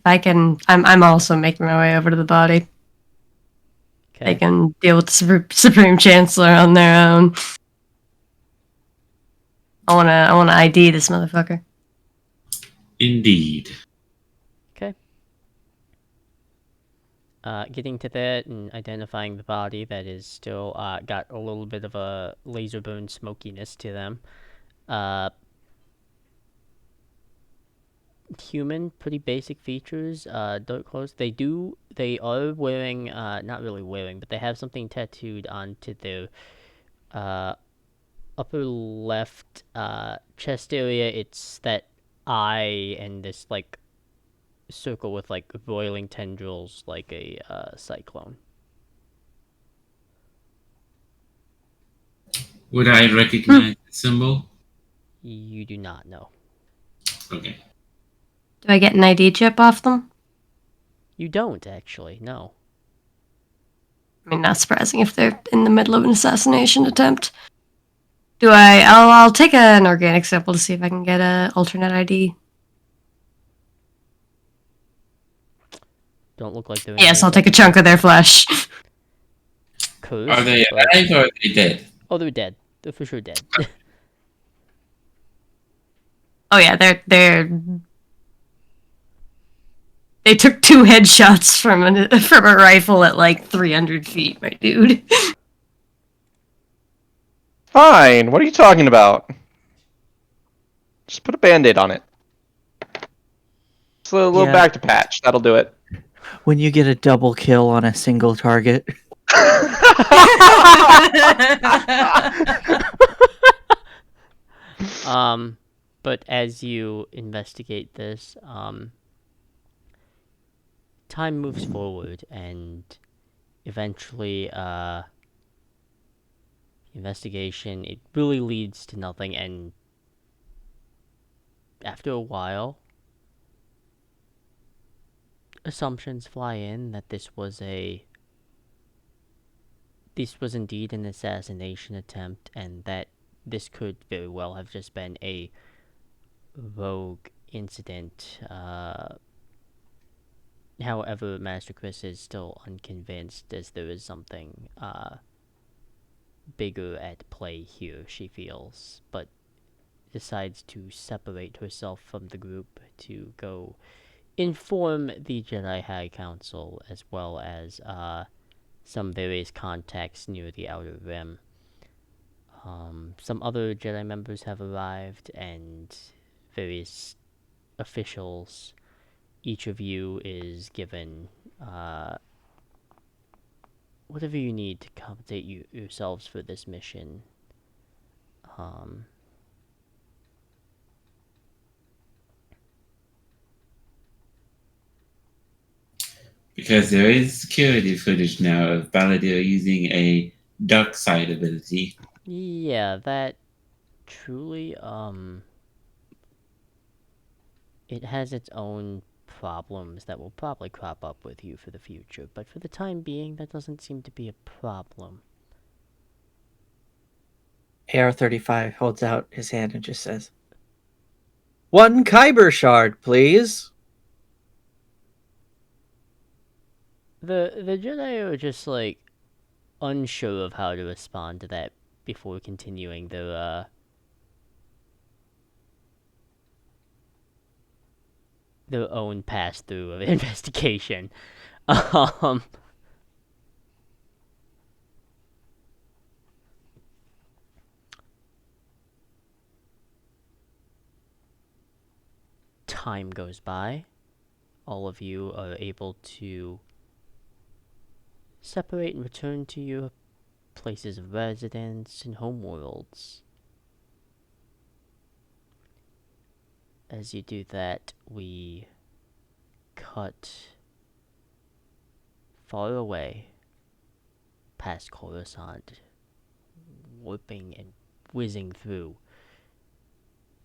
if I can, I'm also making my way over to the body. They Okay. can deal with the Supreme Chancellor on their own. I wanna ID this motherfucker. Indeed. Getting to that and identifying the body that is still got a little bit of a laser burn smokiness to them. Human, pretty basic features. Dark clothes. They are wearing, not really wearing, but they have something tattooed onto their upper left chest area. It's that eye and this like circle with like boiling tendrils, like a cyclone. Would I recognize the symbol? You do not know. Okay. Do I get an ID chip off them? You don't actually. No. I mean, not surprising if they're in the middle of an assassination attempt. I'll take an organic sample to see if I can get a alternate ID. Don't look like they're. Yes, I'll take a chunk of their flesh. Cursed, Are they but- alive or are they dead? Oh, they're dead. They're for sure dead. Oh yeah, they took 2 headshots from a rifle at like 300 feet, my dude. Fine. What are you talking about? Just put a band-aid on it. Just a little Yeah. back to patch. That'll do it. When you get a double kill on a single target. But as you investigate this, time moves forward, and eventually, investigation, it really leads to nothing, and after a while, assumptions fly in that this was indeed an assassination attempt, and that this could very well have just been a rogue incident. However, Master Chris is still unconvinced, as there is something bigger at play here, she feels, but decides to separate herself from the group to go inform the Jedi High Council, as well as some various contacts near the Outer Rim. Some other Jedi members have arrived, and various officials. Each of you is given whatever you need to compensate yourselves for this mission. Because there is security footage now of Balladeer using a dark side ability. Yeah, that truly, it has its own problems that will probably crop up with you for the future, but for the time being, that doesn't seem to be a problem. AR-35 holds out his hand and just says, 1 Kyber shard, please. The Jedi are just like unsure of how to respond to that before continuing their own pass through of investigation. Um, time goes by. All of you are able to separate and return to your places of residence and homeworlds. As you do that, we cut far away past Coruscant, warping and whizzing through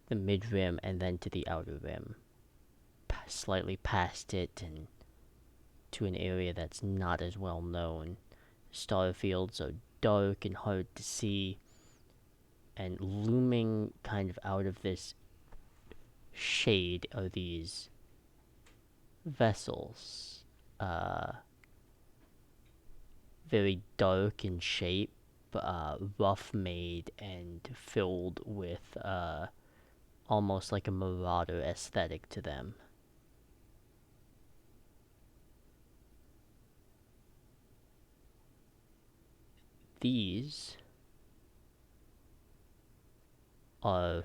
the mid-rim and then to the outer rim, slightly past it and to an area that's not as well known. Star fields are dark and hard to see, and looming kind of out of this shade are these vessels, very dark in shape, rough made and filled with almost like a marauder aesthetic to them. These are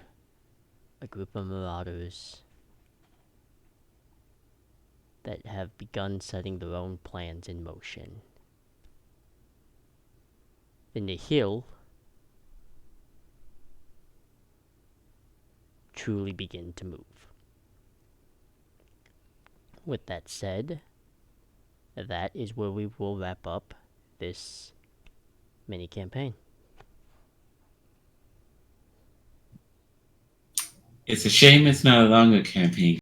a group of marauders that have begun setting their own plans in motion. The Nihil truly begin to move. With that said, that is where we will wrap up this mini campaign. It's a shame it's not a longer campaign.